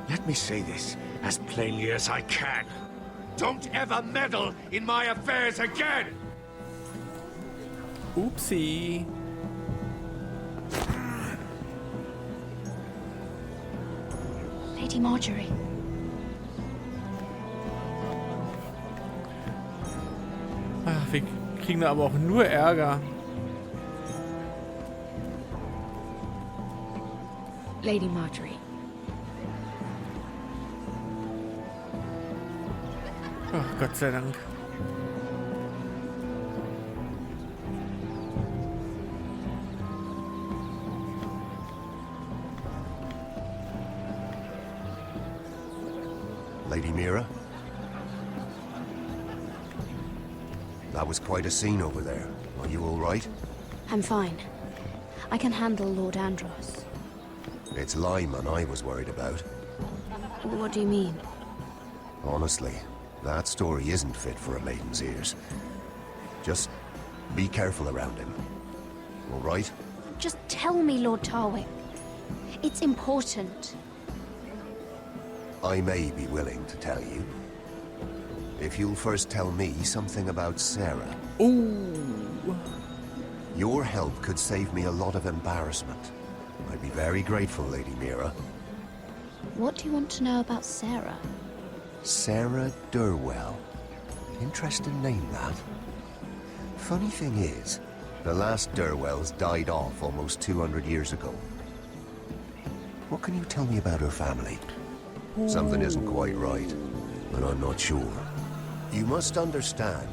Let me say this as plainly as I can. Don't ever meddle in my affairs again! Oopsie. Lady Marjorie. Ach, wir kriegen da aber auch nur Ärger. Lady Marjorie. Ach, Gott sei Dank. Lady Mira? That was quite a scene over there. Are you all right? I'm fine. I can handle Lord Andros. It's Lyman I was worried about. What do you mean? Honestly, that story isn't fit for a maiden's ears. Just be careful around him. All right? Just tell me, Lord Tarwick. It's important. I may be willing to tell you. If you'll first tell me something about Sarah. Ooh. Your help could save me a lot of embarrassment. I'd be very grateful, Lady Mira. What do you want to know about Sarah? Sarah Durwell. Interesting name, that. Funny thing is, the last Durwells died off almost 200 years ago. What can you tell me about her family? Something isn't quite right, but I'm not sure. You must understand,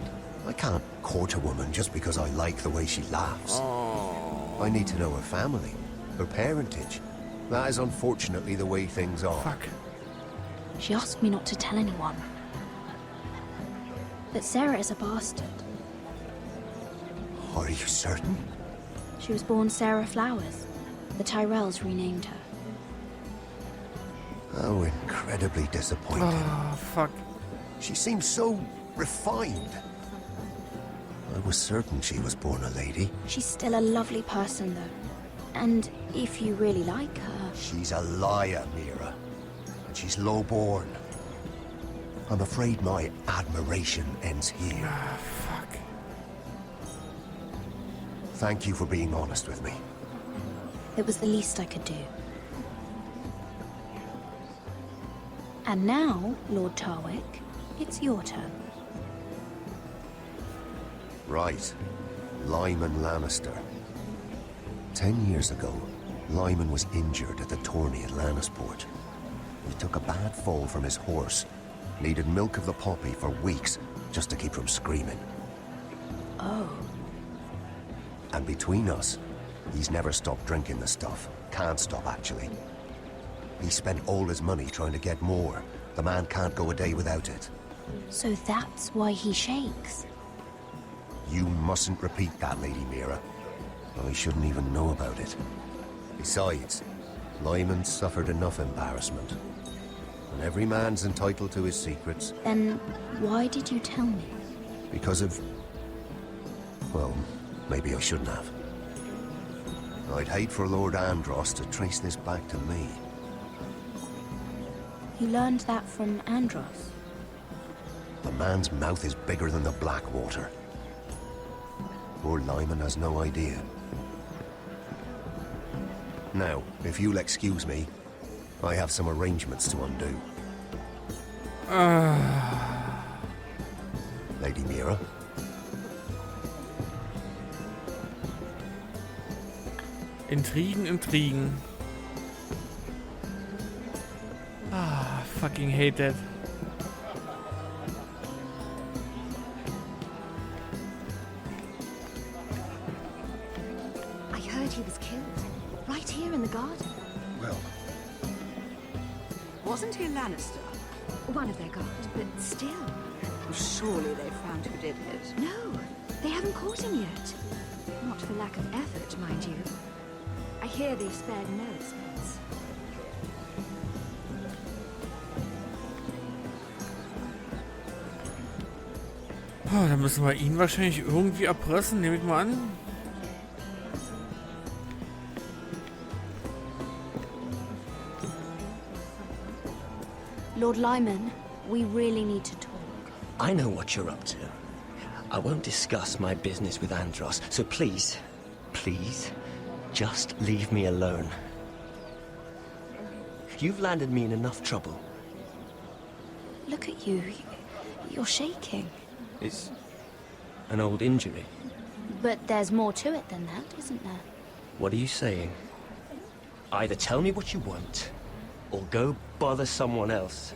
I can't court a woman just because I like the way she laughs. I need to know her family, her parentage. That is unfortunately the way things are. Fuck. She asked me not to tell anyone. But Sarah is a bastard. Are you certain? She was born Sarah Flowers. The Tyrells renamed her. Oh, incredibly disappointing. Oh, fuck. She seems so refined. I was certain she was born a lady. She's still a lovely person, though. And if you really like her... She's a liar, Mira. And she's low-born. I'm afraid my admiration ends here. Ah, fuck. Thank you for being honest with me. It was the least I could do. And now, Lord Tarwick, it's your turn. Right. Lyman Lannister. 10 years ago, Lyman was injured at the tourney at Lannisport. He took a bad fall from his horse. Needed milk of the poppy for weeks just to keep from screaming. Oh. And between us, he's never stopped drinking the stuff. Can't stop, actually. He spent all his money trying to get more. The man can't go a day without it. So that's why he shakes. You mustn't repeat that, Lady Mira. I shouldn't even know about it. Besides, Lyman suffered enough embarrassment. And every man's entitled to his secrets. Then why did you tell me? Because of... well, maybe I shouldn't have. I'd hate for Lord Andros to trace this back to me. You learned that from Andros? The man's mouth is bigger than the Blackwater. Poor Lyman has no idea. Now, if you'll excuse me, I have some arrangements to undo. Lady Mira? Intrigen, Intrigen. Ah, fucking hate that. heard he was killed. Right here in the garden. Well... Wasn't he Lannister? One of their guard, but still. Surely they found who did it. No, they haven't caught him yet. Not for lack of effort, mind you. I hear they spared no expense. Oh, dann müssen wir ihn wahrscheinlich irgendwie erpressen, nehme ich mal an. Lord Lyman, we really need to talk. I know what you're up to. I won't discuss my business with Andros, so please, just leave me alone. You've landed me in enough trouble. Look at you. You're shaking. It's an old injury. But there's more to it than that, isn't there? What are you saying? Either tell me what you want, or go bother someone else.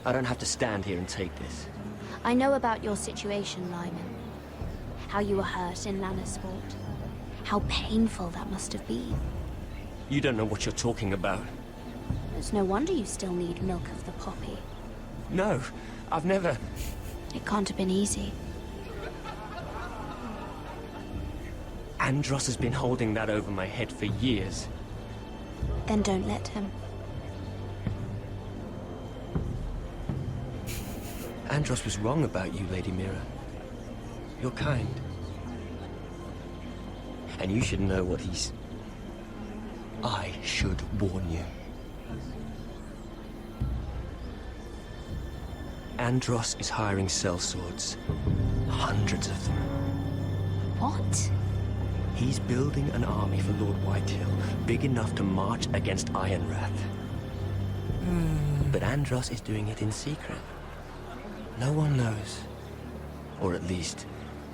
I don't have to stand here and take this. I know about your situation, Lyman. How you were hurt in Lannisport. How painful that must have been. You don't know what you're talking about. It's no wonder you still need milk of the poppy. No, I've never... It can't have been easy. Andros has been holding that over my head for years. Then don't let him. Andros was wrong about you, Lady Mira. You're kind. And you should know what he's... I should warn you. Andros is hiring sellswords. Hundreds of them. What? He's building an army for Lord Whitehill, big enough to march against Ironrath. But Andros is doing it in secret. No one knows. Or at least,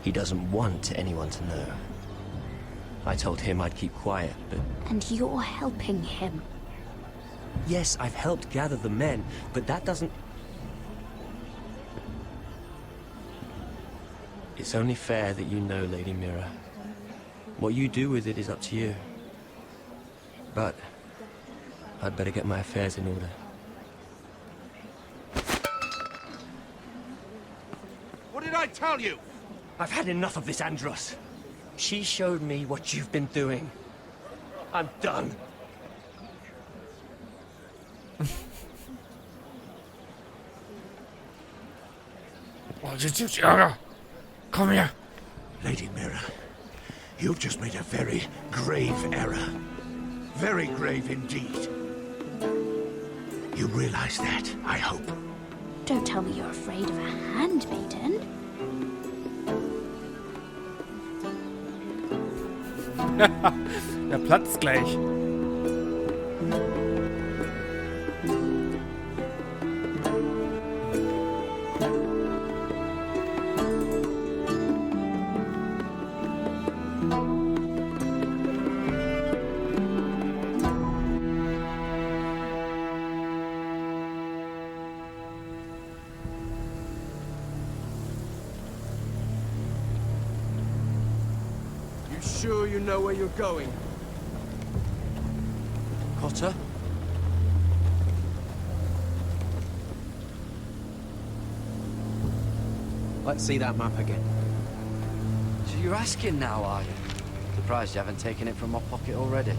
he doesn't want anyone to know. I told him I'd keep quiet, but... And you're helping him. Yes, I've helped gather the men, but that doesn't... It's only fair that you know, Lady Mira. What you do with it is up to you. But I'd better get my affairs in order. What did I tell you? I've had enough of this, Andros. She showed me what you've been doing. I'm done. Oh, jetzt gibt's Ärger. Komm her. Lady Mira, you've just made a very grave error. Very grave indeed. You realize that, I hope. Don't tell me you're afraid of a handmaiden. Der platzt gleich. Sure you know where you're going? Potter? Let's see that map again. So you're asking now, are you? Surprised you haven't taken it from my pocket already.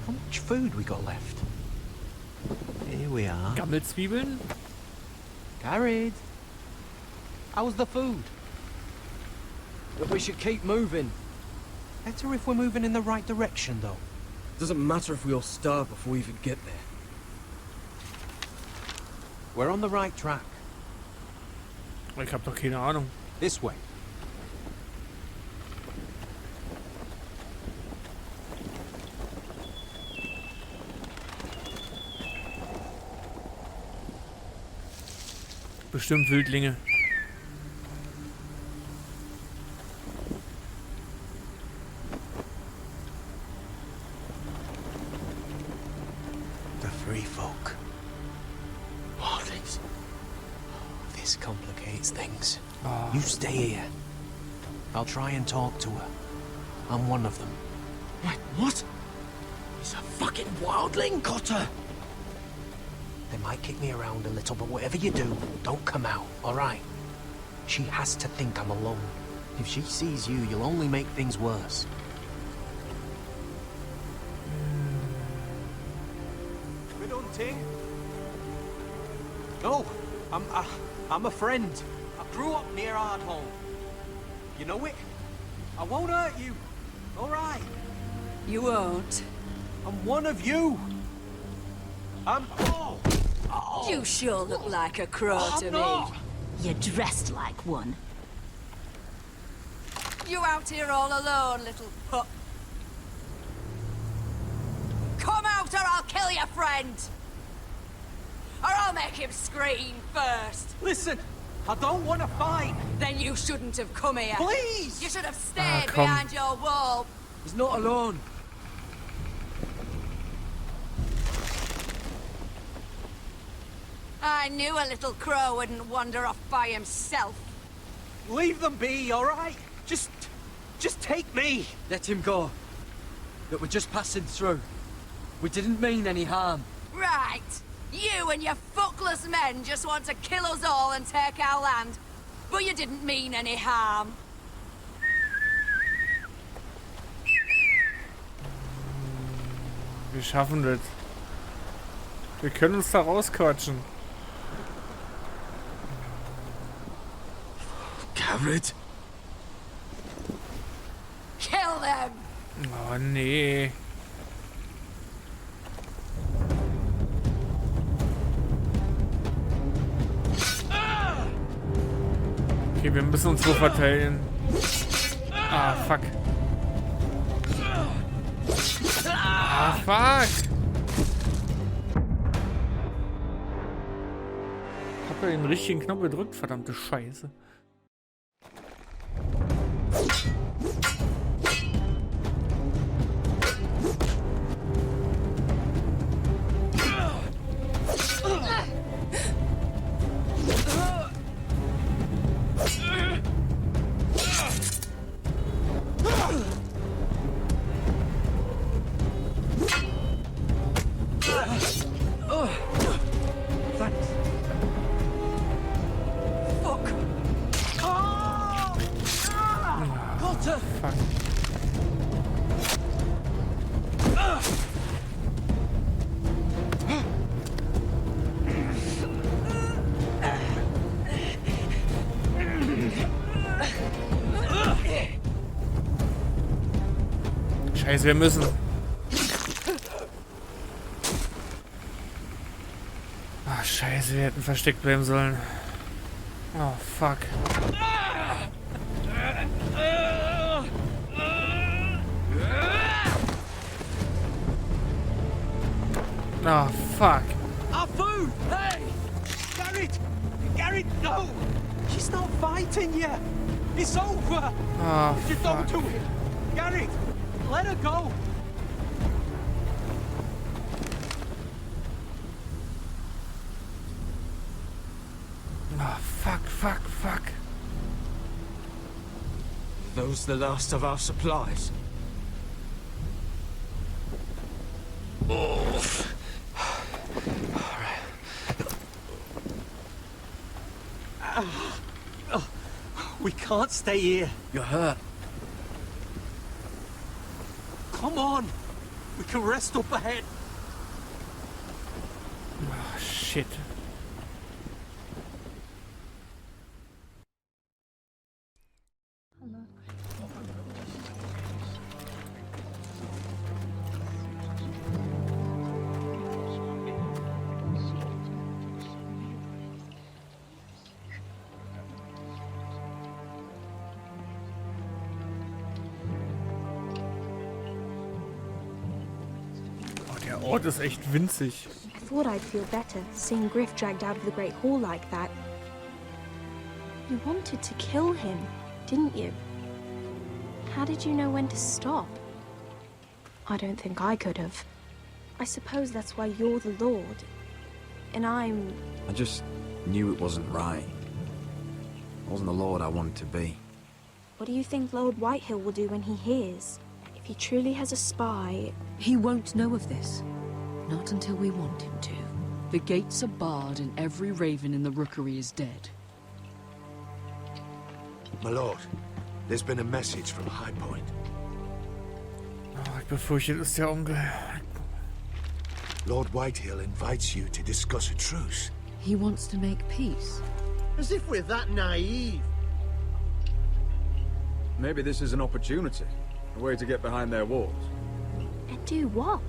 How much food we got left? Here we are. Gammelzwiebeln? Carried. How's the food? But we should keep moving. Better if we're moving in the right direction, though. Doesn't matter if we all starve before we even get there. We're on the right track. Ich hab doch keine Ahnung. This way. Bestimmt Wildlinge. The free folk. Oh, this complicates things. You stay here. I'll try and talk to her. I'm one of them. Wait, what? He's a fucking wildling, Cotter! They might kick me around a little, but whatever you do, don't come out, alright? She has to think I'm alone. If she sees you, you'll only make things worse. Good hunting? No, I'm a friend. I grew up near Ardhall. You know it? I won't hurt you. All right. You won't. I'm one of you. I'm... Oh! You sure look like a crow to me. You're dressed like one. You out here all alone, little pup? Come out or I'll kill your friend! Or I'll make him scream first! Listen, I don't want to fight! Then you shouldn't have come here. Please! You should have stayed come. behind your wall. He's not alone. I knew a little crow wouldn't wander off by himself. Leave them be, all right? Just take me. Let him go. That we're just passing through. We didn't mean any harm. Right. You and your fuckless men just want to kill us all and take our land. But you didn't mean any harm. Wir schaffen das. Wir können uns da rausquatschen. Garrett. Kill them. Oh nee. Okay, wir müssen uns so verteilen. Ah, fuck. Ah, fuck. Ich hab ja den richtigen Knopf gedrückt, verdammte Scheiße. Scheiße, wir müssen. Ah, scheiße, wir hätten versteckt bleiben sollen. Oh, fuck. Oh, fuck. Our food! Hey! Garrett! Garrett, no! She's not fighting yet! It's over! Oh, you fuck. don't do it! Garrett! Let her go! Oh, fuck, fuck, fuck. Those the last of our supplies. Oh. We can't stay here. You're hurt. Come on! We can rest up ahead. Oh, shit. Der Ort ist echt winzig. I thought I'd feel better seeing Griff dragged out of the Great Hall like that. You wanted to kill him, didn't you? How did you know when to stop? I don't think I could have. I suppose that's why you're the Lord. And I'm... I just knew it wasn't right. I wasn't the Lord I wanted to be. What do you think Lord Whitehill will do when he hears? If he truly has a spy... He won't know of this. Not until we want him to. The gates are barred and every raven in the rookery is dead. My lord, there's been a message from High Point. Oh, ich befürchte, das ist der Onkel. Lord Whitehill invites you to discuss a truce. He wants to make peace. As if we're that naive. Maybe this is an opportunity. A way to get behind their walls. And do what?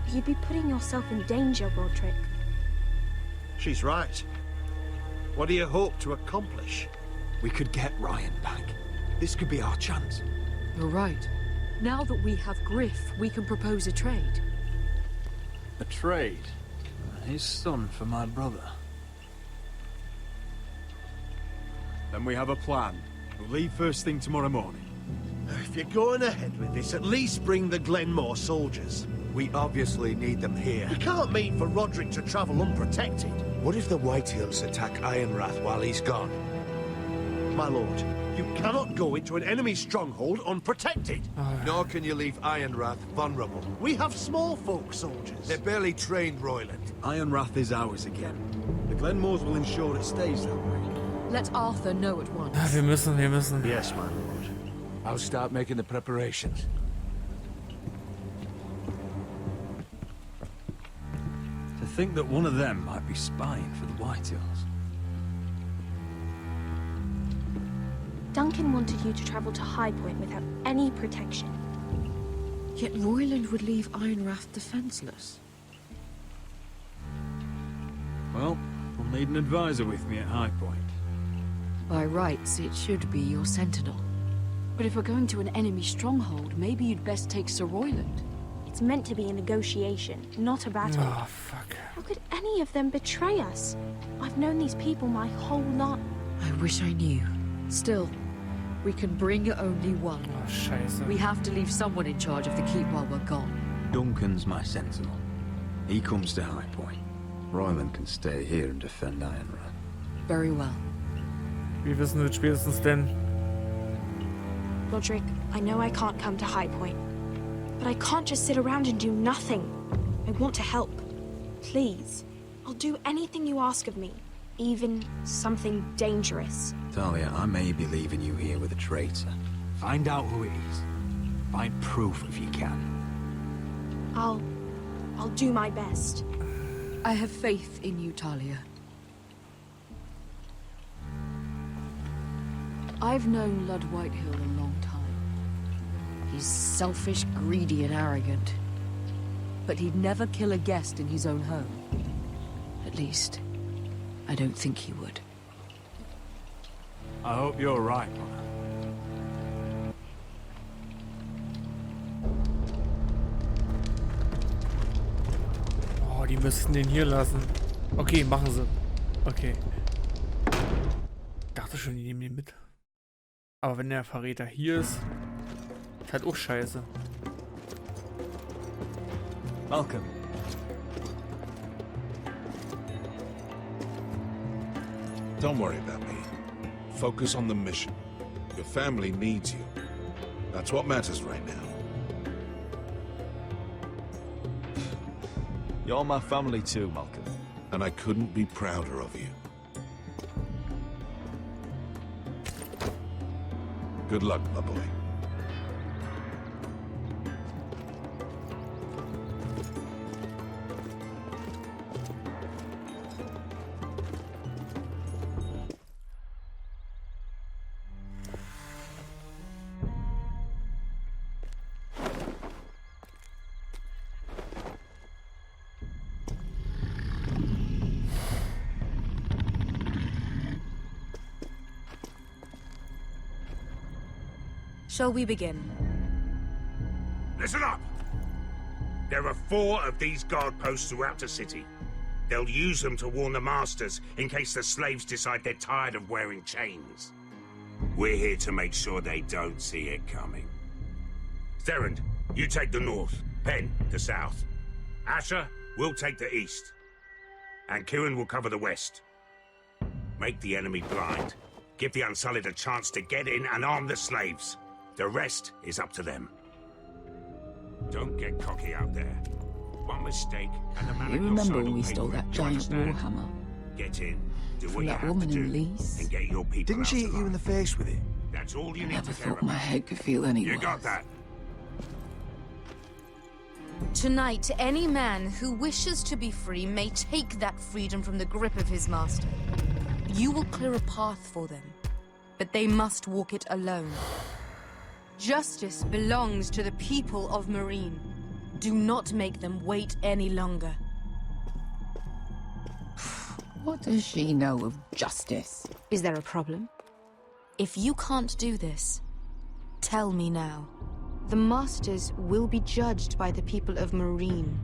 You'd be putting yourself in danger, Roderick. She's right. What do you hope to accomplish? We could get Ryan back. This could be our chance. You're right. Now that we have Griff, we can propose a trade. A trade? His son for my brother. Then we have a plan. We'll leave first thing tomorrow morning. If you're going ahead with this, at least bring the Glenmore soldiers. We obviously need them here. You can't mean for Roderick to travel unprotected. What if the Whitehills attack Ironrath while he's gone? My lord, you cannot go into an enemy stronghold unprotected. Nor can you leave Ironrath vulnerable. We have small folk soldiers. They're barely trained, Royland. Ironrath is ours again. The Glenmores will ensure it stays that way. Let Arthur know at once. Wir müssen. Yes, my lord. I'll start making the preparations. To think that one of them might be spying for the Whitehills. Duncan wanted you to travel to High Point without any protection. Yet Royland would leave Ironrath defenseless. Well, we'll need an advisor with me at High Point. By rights, it should be your sentinel. But if we're going to an enemy stronghold, maybe you'd best take Sir Royland. It's meant to be a negotiation, not a battle. Oh, fuck. How could any of them betray us? I've known these people my whole life. I wish I knew. Still, we can bring only one. Oh, scheiße. We have to leave someone in charge of the keep while we're gone. Duncan's my sentinel. He comes to High Point. Royland can stay here and defend Ironrath. Very well. Wir wissen es spätestens denn. Roderick, I know I can't come to High Point, but I can't just sit around and do nothing. I want to help. Please, I'll do anything you ask of me, even something dangerous. Talia, I may be leaving you here with a traitor. Find out who it is. Find proof if you can. I'll do my best. I have faith in you, Talia. I've known Lud Whitehill a long time. He's selfish, greedy, and arrogant. But he'd never kill a guest in his own home. At least, I don't think he would. I hope you're right, Mother. Oh, die müssten den hier lassen. Okay, machen sie. Okay. Ich dachte schon, die nehmen den mit. Aber wenn der Verräter hier ist halt auch scheiße. Malcolm. Don't worry about me. Focus on the mission. Your family needs you. That's what matters right now. You're my family too, Malcolm. And I couldn't be prouder of you. Good luck, my boy. Shall we begin? Listen up! There are 4 of these guard posts throughout the city. They'll use them to warn the masters in case the slaves decide they're tired of wearing chains. We're here to make sure they don't see it coming. Therend, you take the north. Penn, the south. Asher, we'll take the east. And Kieran will cover the west. Make the enemy blind. Give the Unsullied a chance to get in and arm the slaves. The rest is up to them. Don't get cocky out there. One mistake, and the man You at your remember side when will we pay stole for it. that Do you giant understand? warhammer? Get in, do From what you that have woman to in do, Lease? and get your people Didn't out she hit you alive. in the face with it? That's all you I need never to care thought my about. head could feel any You worse. got that? Tonight, any man who wishes to be free may take that freedom from the grip of his master. You will clear a path for them, but they must walk it alone. Justice belongs to the people of Marine. Do not make them wait any longer. What does she know of justice? Is there a problem? If you can't do this, tell me now. The Masters will be judged by the people of Marine,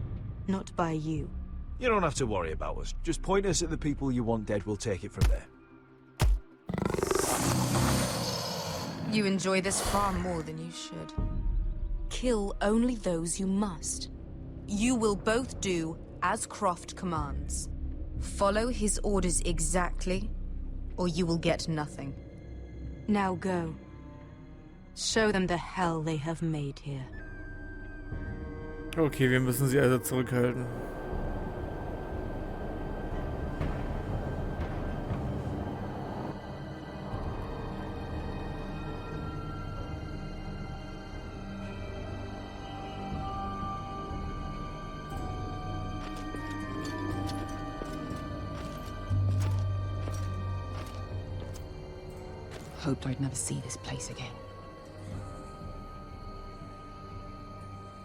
not by you. You don't have to worry about us. Just point us at the people you want dead, we'll take it from there. You enjoy this far more than you should. Kill only those you must. You will both do as Croft commands. Follow his orders exactly, or you will get nothing. Now go. Show them the hell they have made here. Okay, wir müssen sie also zurückhalten. Hoped I'd never see this place again.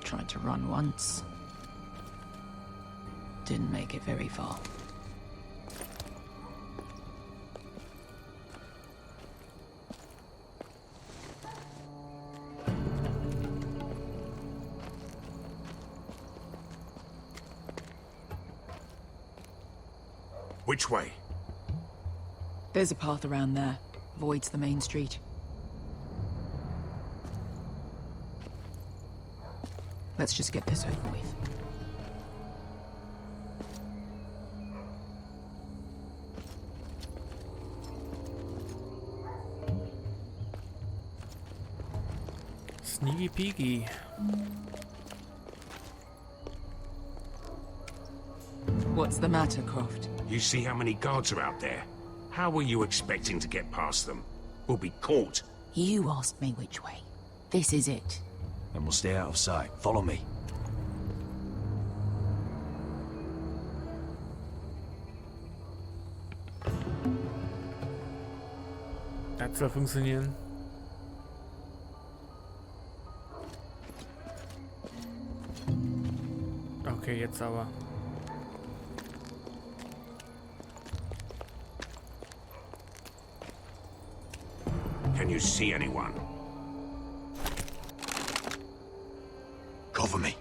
Tried to run once. Didn't make it very far. Which way? There's a path around there. Avoids the main street. Let's just get this over with. Sneaky peeky. What's the matter, Croft? You see how many guards are out there? How were you expecting to get past them? We'll be caught. You asked me which way. This is it. Then we'll stay out of sight. Follow me. Das soll funktionieren. Okay, jetzt aber. Can you see anyone? Cover me.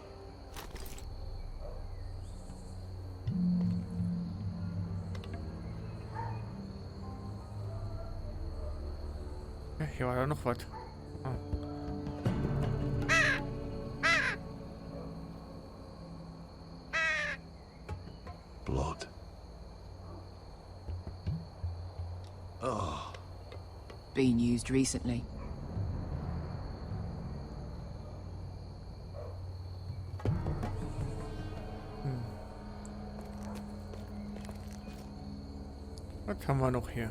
Ja, hier war da noch was. Ah. Blood. Oh. Been used recently. Was haben wir noch hier?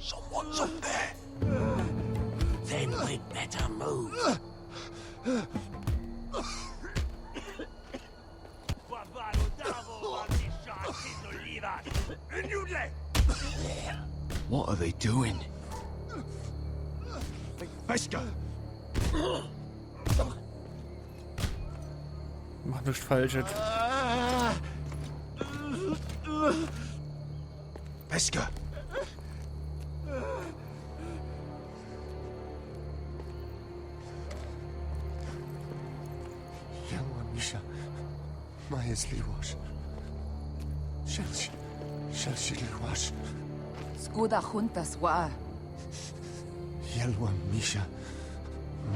Someone's up there. Then we'd better move. What are they doing? Wesker! Mach nichts Falsches. Wesker! Yellow Misha. Majesli wash. Shall she wash? Skuda juntas wa. Yellow Misha.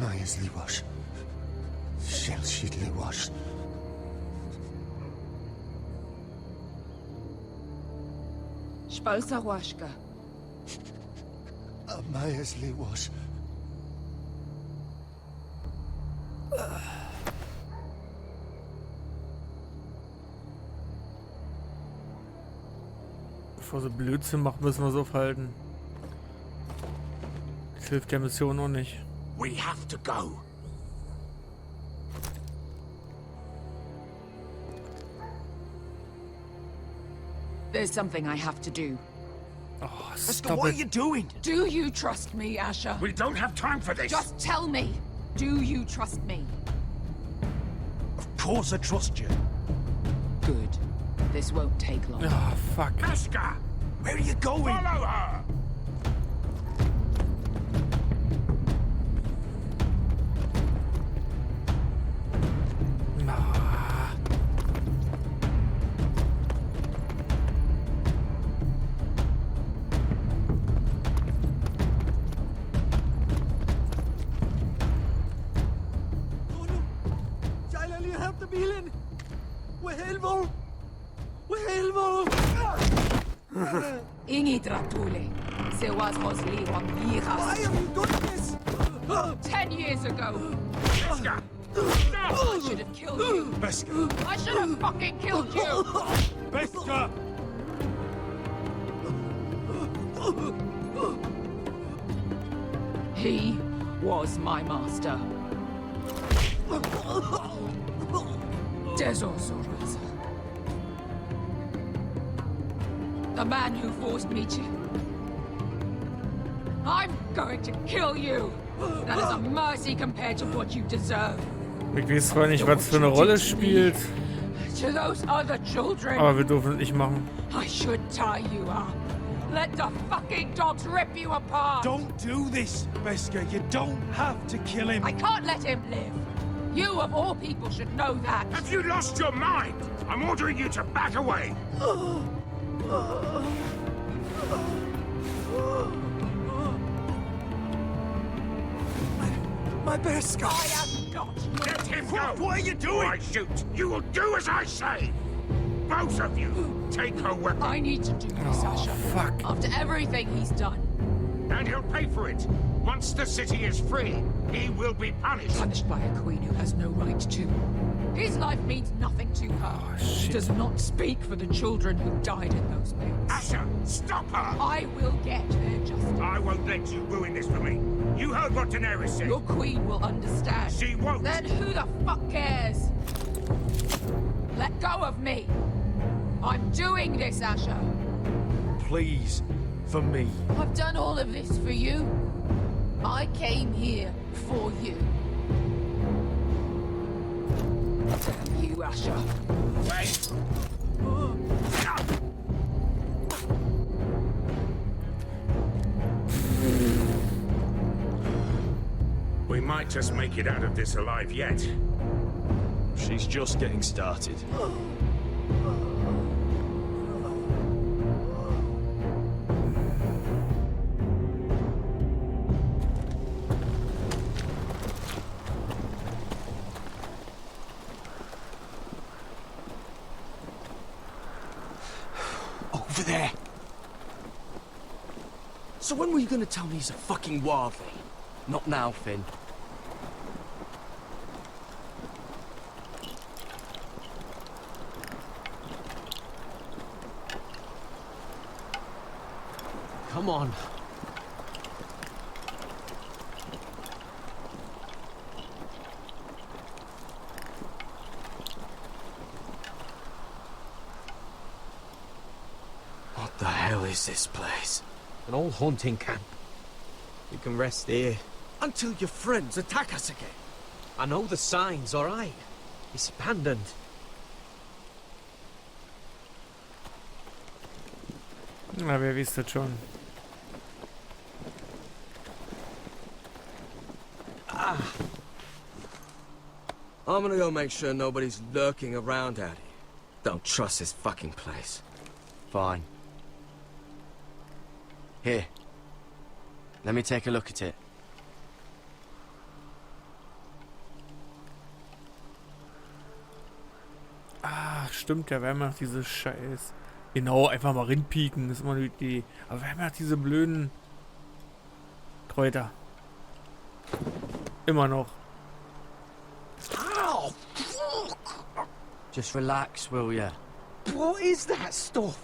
Majesli wash. Shall she wash? Spalsawashka. Majesty was. Bevor sie Blödsinn macht, müssen wir es aufhalten. Das hilft der Mission auch nicht. We have to go. There's something I have to do. Oh, stop what are you doing? Do you trust me, Asher? We don't have time for this. Just tell me. Do you trust me? Of course I trust you. Good. This won't take long. Oh, fuck. Beskha! Where are you going? Follow her! Ingi Dratule. Se was Hosli on Yiras. Why have you done this? 10 years ago. Beskha! I should have killed you. Beskha! I should have fucking killed you. Beskha! He was my master. Dezozoraza. The man who forced me to... I'm going to kill you! That is a mercy compared to what you deserve. Ich weiß zwar nicht, was für eine Rolle spielt, To those other children. aber wir dürfen es nicht machen. I should tie you up. Let the fucking dogs rip you apart! Don't do this, Beskha. You don't have to kill him. I can't let him live! You, of all people, should know that! Have you lost your mind? I'm ordering you to back away! My Beskha! I am not! Let him go! What are you doing? Or I shoot! You will do as I say! Both of you, take her weapon. I need to do this, Asher. Fuck. After everything he's done. And he'll pay for it. Once the city is free, he will be punished. Punished by a queen who has no right to. His life means nothing to her. shit. Does not speak for the children who died in those pits. Asher, stop her! I will get their justice. I won't let you ruin this for me. You heard what Daenerys said. Your queen will understand. She won't. Then who the fuck cares? Let go of me. I'm doing this, Asher. Please, for me. I've done all of this for you. I came here for you. Damn you, Asher. Wait! We might just make it out of this alive yet. She's just getting started. Over there. So when were you gonna tell me he's a fucking wildling? Not now, Finn. Come on. What the hell is this place? An old hunting camp. You can rest here. Until your friends attack us again. I know the signs, alright? It's abandoned. Na, wer wisst das schon. I'm gonna go make sure nobody's lurking around out here. Don't trust this fucking place. Fine. Here. Let me take a look at it. Ah, stimmt, ja, wir haben noch diese scheiß Genau, einfach mal rinpieken, ist immer eine Idee. Aber wir haben ja diese blöden Kräuter. Immer noch. Ow! Fuck! Just relax, will ya? What is that stuff?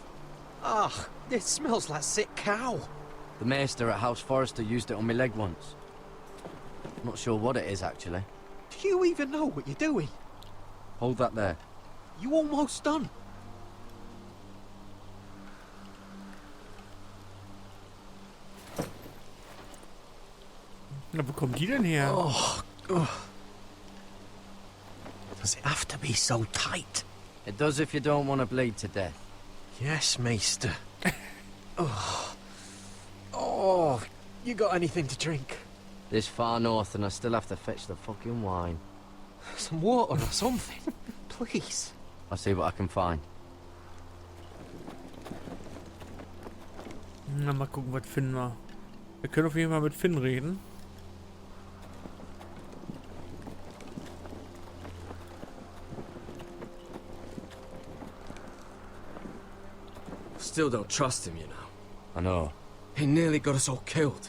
Ugh, it smells like sick cow. The maester at House Forrester used it on my leg once. Not sure what it is, actually. Do you even know what you're doing? Hold that there. You almost done. Na, wo kommen die denn her? Oh, does it have to be so tight? It does if you don't want to bleed to death. Yes, Maester. Oh, you got anything to drink? This far north and I still have to fetch the fucking wine. Some water or something, please. I'll see what I can find. Na, mal gucken, was Finn war. Wir können auf jeden Fall mit Finn reden. Still don't trust him, you know. I know. He nearly got us all killed.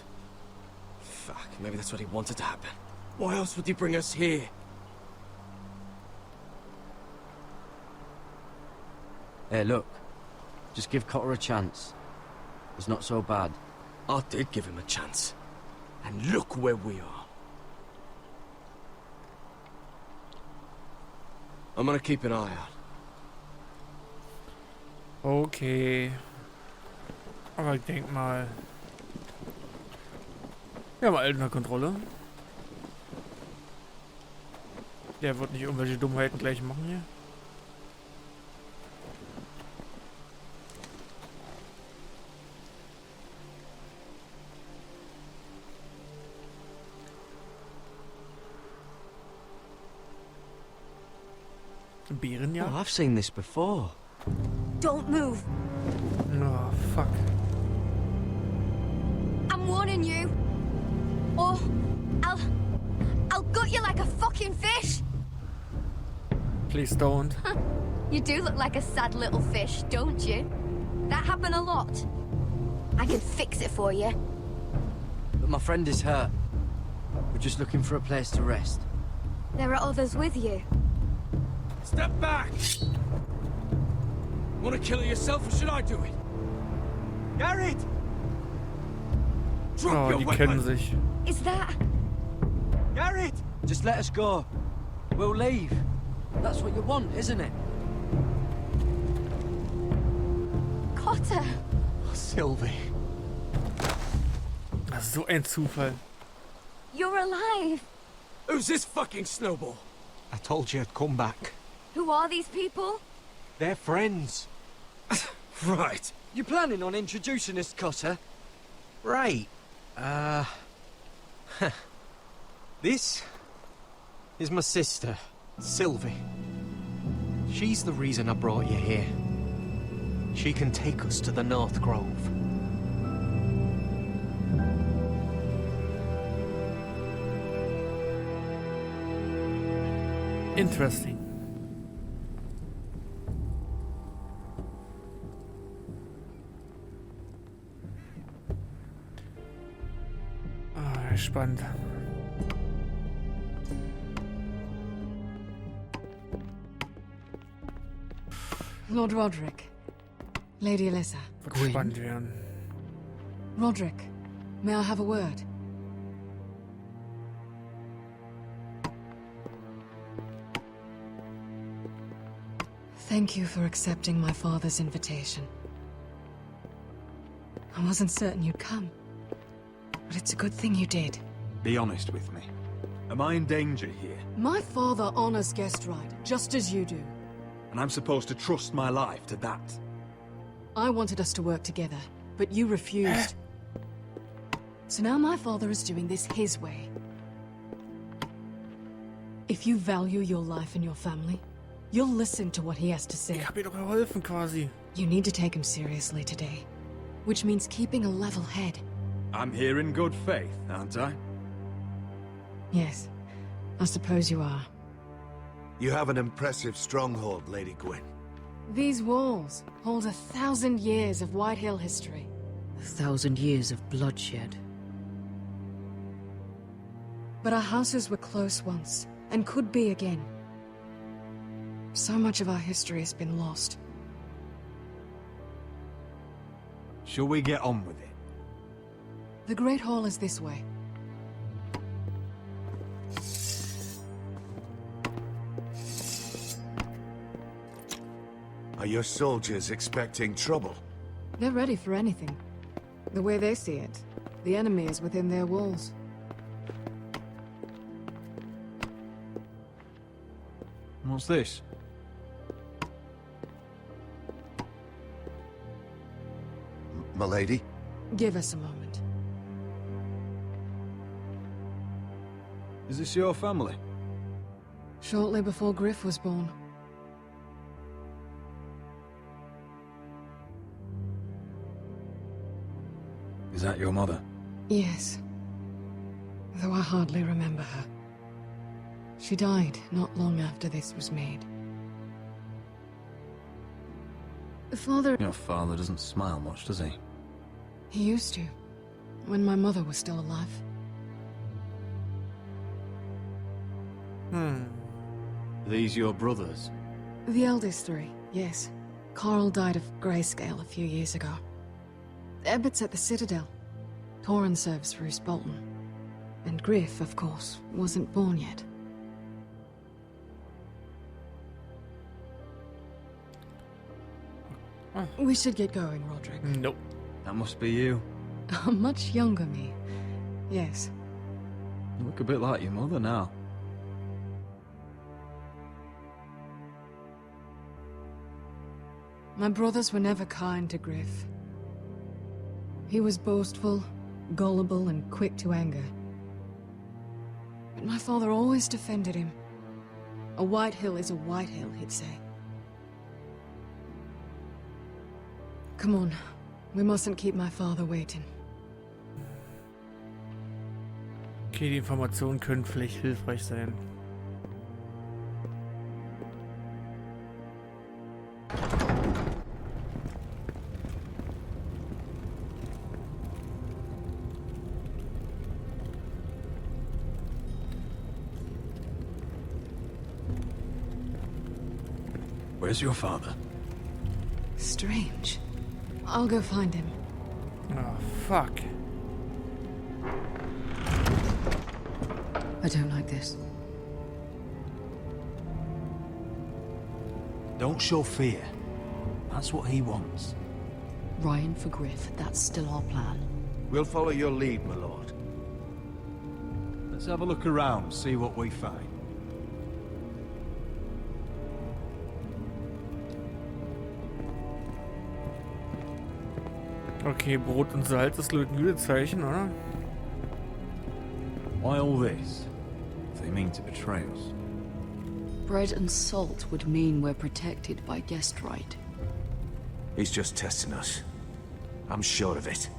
Fuck, maybe that's what he wanted to happen. Why else would he bring us here? Hey, look. Just give Cotter a chance. He's not so bad. I did give him a chance. And look where we are. I'm gonna keep an eye out. Okay. Aber ich denke mal... Wir haben alle unter Kontrolle. Der wird nicht irgendwelche Dummheiten gleich machen hier. Bärenjagd? Oh, I've seen this before. Don't move. Oh, fuck. I'm warning you. Or I'll gut you like a fucking fish. Please don't. You do look like a sad little fish, don't you? That happened a lot. I can fix it for you. But my friend is hurt. We're just looking for a place to rest. There are others with you. Step back! Want to kill it yourself, or should I do it? Garrett! Drop Oh, your die weapon! kennen sich. Is that... Garrett! Just let us go. We'll leave. That's what you want, isn't it? Cotter! Sylvie. Das ist so ein Zufall. You're alive! Who's this fucking snowball? I told you I'd come back. Who are these people? They're friends. Right. You planning on introducing us, Cotter? Right. This is my sister, Sylvie. She's the reason I brought you here. She can take us to the North Grove. Interesting. Ah, spannend. Lord Roderick. Lady Alyssa. Wird spannend werden. Roderick, may I have a word? Thank you for accepting my father's invitation. I wasn't certain you'd come, but it's a good thing you did. Be honest with me. Am I in danger here? My father honors guest right, just as you do. And I'm supposed to trust my life to that? I wanted us to work together, but you refused. So now my father is doing this his way. If you value your life and your family, you'll listen to what he has to say. Ich hab ihr doch geholfen quasi. You need to take him seriously today, which means keeping a level head. I'm here in good faith, aren't I? Yes, I suppose you are. You have an impressive stronghold, Lady Gwyn. These walls hold 1,000 years of White Hill history. 1,000 years of bloodshed. But our houses were close once, and could be again. So much of our history has been lost. Shall we get on with it? The Great Hall is this way. Are your soldiers expecting trouble? They're ready for anything. The way they see it, the enemy is within their walls. What's this? Milady? Give us a moment. Is this your family? Shortly before Griff was born. Is that your mother? Yes. Though I hardly remember her. She died not long after this was made. Father... Your father doesn't smile much, does he? He used to, when my mother was still alive. These your brothers? The eldest three, yes. Carl died of grayscale a few years ago. Ebbett's at the Citadel. Torrin serves for Roose Bolton. And Griff, of course, wasn't born yet. We should get going, Roderick. Nope. That must be you. A much younger me. Yes. You look a bit like your mother now. My brothers were never kind to Griff. He was boastful, gullible, and quick to anger. But my father always defended him. A White Hill is a White Hill, he'd say. Come on. We mustn't keep my father waiting. Okay, die Informationen können vielleicht hilfreich sein. Where's your father? Strange. I'll go find him. Oh, fuck. I don't like this. Don't show fear. That's what he wants. Ryan for Griff, that's still our plan. We'll follow your lead, my lord. Let's have a look around, see what we find. Okay, Brot und Salz, das löten Judezeichen, oder? Why all this? If they mean to betray us. Bread and salt would mean we're protected by guest right. He's just testing us. I'm sure of it.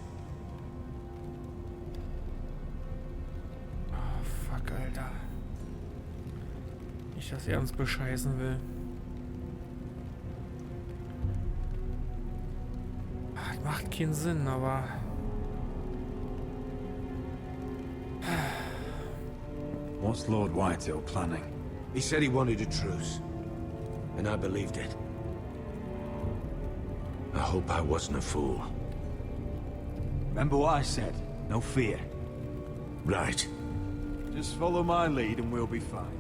Oh, fuck, Alter. Nicht, dass er uns bescheißen will. Macht keinen Sinn, aber... What's Lord Whitehill planning? He said he wanted a truce, and I believed it. I hope I wasn't a fool. Remember what I said? No fear. Right. Just follow my lead and we'll be fine.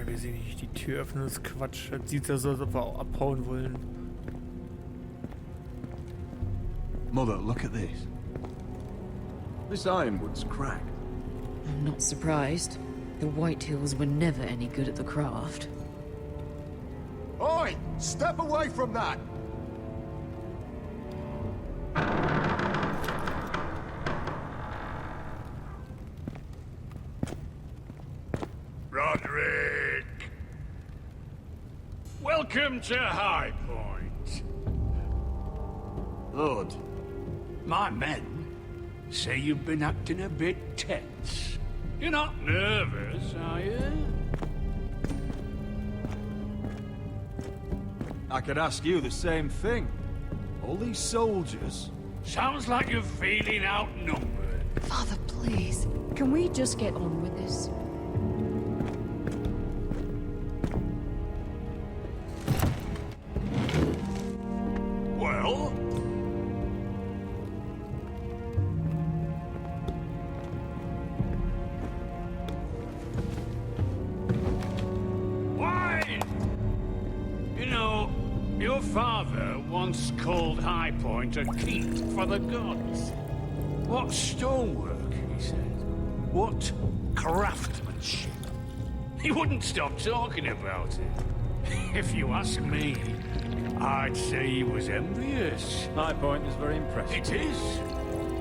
Wir sehen nicht die Tür öffnen, das ist Quatsch. Das sieht ja so, als ob wir auch abhauen wollen. Mother, look at this. This ironwood's cracked. I'm not surprised. The White Hills were never any good at the craft. Oi! Step away from that! Welcome to High Point. Lord, my men say you've been acting a bit tense. You're not nervous, are you? I could ask you the same thing. All these soldiers. Sounds like you're feeling outnumbered. Father, please. Can we just get on with this? Well? Why? You know, your father once called High Point a keep for the gods. What stonework, he said. What craftsmanship. He wouldn't stop talking about it. If you ask me, I'd say he was envious. High Point is very impressive. It is.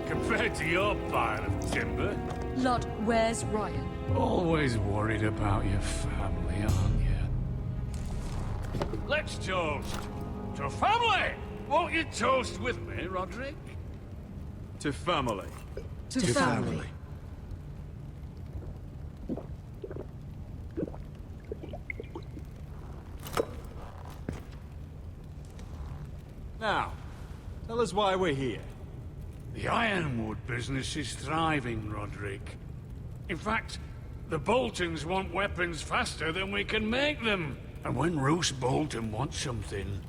Compared to your pile of timber. Lord, where's Ryan? Always worried about your family, aren't you? Let's toast. To family! Won't you toast with me, Roderick? To family. To family. Now, tell us why we're here. The ironwood business is thriving, Roderick. In fact, the Boltons want weapons faster than we can make them. And when Roose Bolton wants something,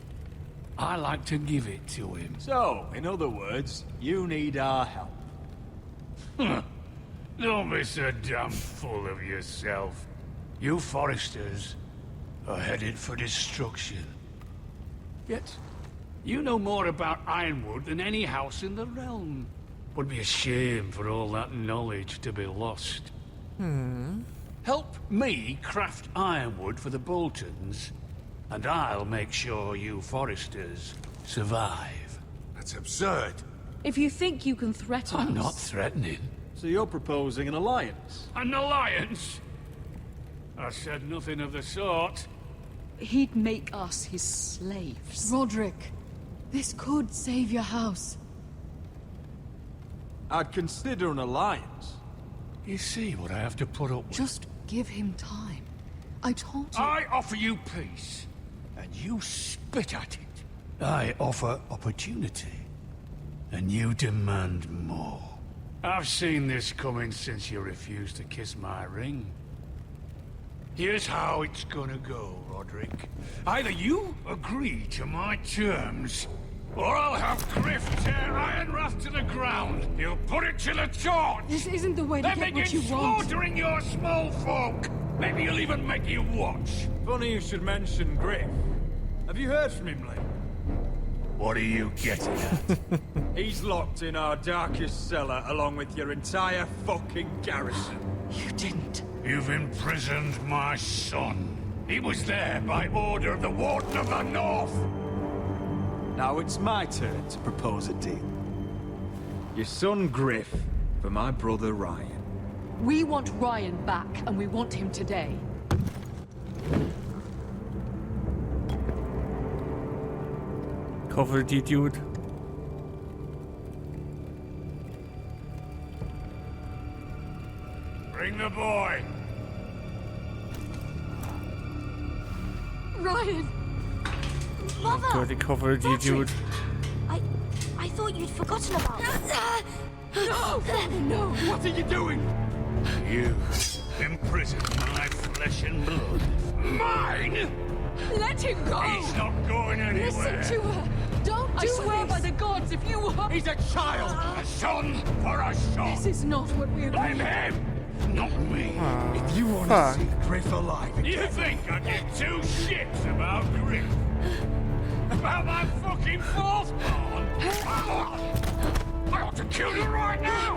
I like to give it to him. So, in other words, you need our help. Don't be so damn full of yourself. You Foresters are headed for destruction. Yet, you know more about Ironwood than any house in the realm. Would be a shame for all that knowledge to be lost. Help me craft ironwood for the Boltons, and I'll make sure you Foresters survive. That's absurd. If you think you can threaten us... I'm not threatening. So you're proposing an alliance? An alliance? I said nothing of the sort. He'd make us his slaves. Roderick, this could save your house. I'd consider an alliance. You see what I have to put up with? Just give him time. I told you. I offer you peace, and you spit at it. I offer opportunity, and you demand more. I've seen this coming since you refused to kiss my ring. Here's how it's gonna go, Roderick. Either you agree to my terms, or I'll have Griff tear Ironrath to the ground. He'll put it to the torch. This isn't the way to then get what begin you want. slaughtering your small folk. Maybe he'll even make you watch. Funny you should mention Griff. Have you heard from him lately? What are you getting at? He's locked in our darkest cellar along with your entire fucking garrison. You didn't. You've imprisoned my son. He was there by order of the Warden of the North. Now it's my turn to propose a deal. Your son Griff for my brother Ryan. We want Ryan back, and we want him today. Cover die Dude. Bring the boy. Ryan! Mother! Gott, ich hoffe, die Dude. I thought you'd forgotten about me. No! No! What are you doing? You imprisoned my flesh and blood. Mine? Let him go! He's not going anywhere. Listen to her! Don't do this! I swear by the gods, if you are... He's a child! A son for a son! This is not what we agreed. Blame him! Not me. If you want to see Griff alive again... You think I give two shits about Griff? About my fucking fourth born? I ought to kill you right now!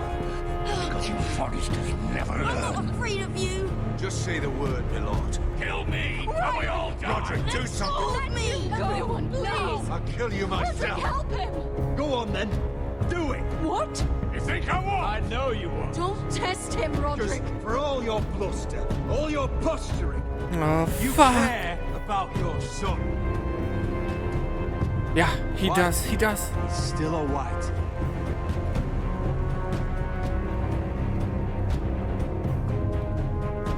Because you Foresters never learn. I'm not afraid of you. Just say the word, my lord. Kill me, and we all die. Roderick, do something. Let me go. Everyone, please! I'll kill you myself. Help him. Go on then. Do it. What? You think I won't? I know you won't. Don't test him, Roderick. Just for all your bluster, all your posturing, Oh, you fuck. care about your son? Yeah, he does. He does. He's still a white.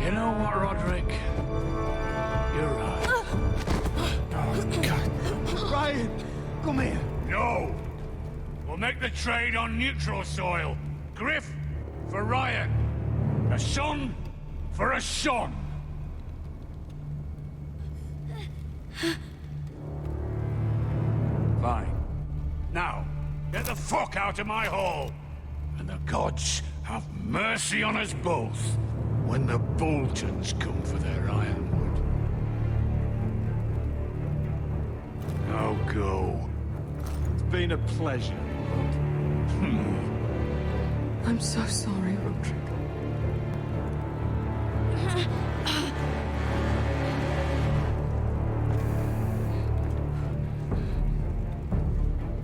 You know what, Roderick? You're right. Oh, God. Ryan, come here. No! We'll make the trade on neutral soil. Griff for Ryan. A son for a son. Fine. Now, get the fuck out of my hall. And the gods have mercy on us both when the Boltons come for their ironwood. Now go. It's been a pleasure. I'm so sorry, Roderick.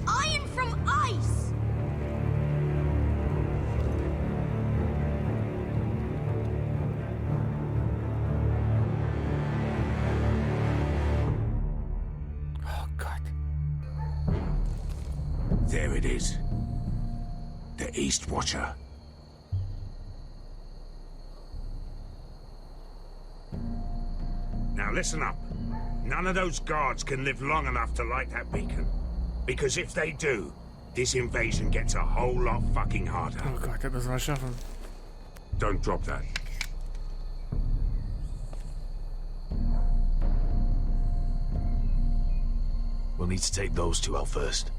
Iron from ice! Oh, God. There it is. The East Watcher. Now listen up. None of those guards can live long enough to light that beacon. Because if they do, this invasion gets a whole lot fucking harder. Oh Gott, das müssen wir schaffen. Don't drop that. We'll need to take those two out first.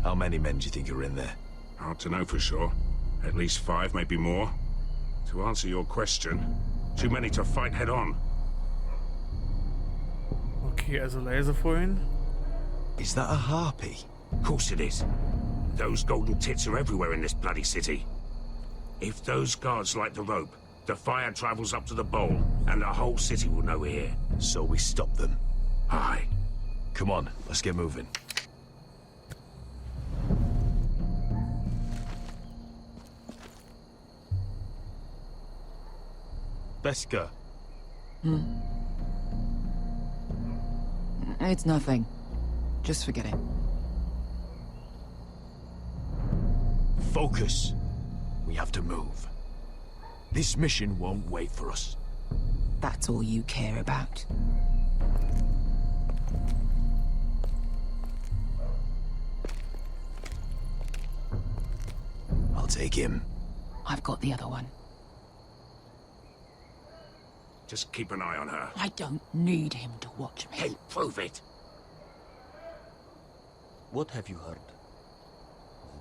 How many men do you think are in there? Hard to know for sure. At least 5, maybe more. To answer your question, too many to fight head on. Okay, also Laser vorhin. Is that a harpy? Of course it is. Those golden tits are everywhere in this bloody city. If those guards light the rope, the fire travels up to the bowl, and the whole city will know we're here. So we stop them. Aye. Come on, let's get moving. Beska. It's nothing. Just forget it. Focus. We have to move. This mission won't wait for us. That's all you care about. I'll take him. I've got the other one. Just keep an eye on her. I don't need him to watch me. Then prove it. What have you heard?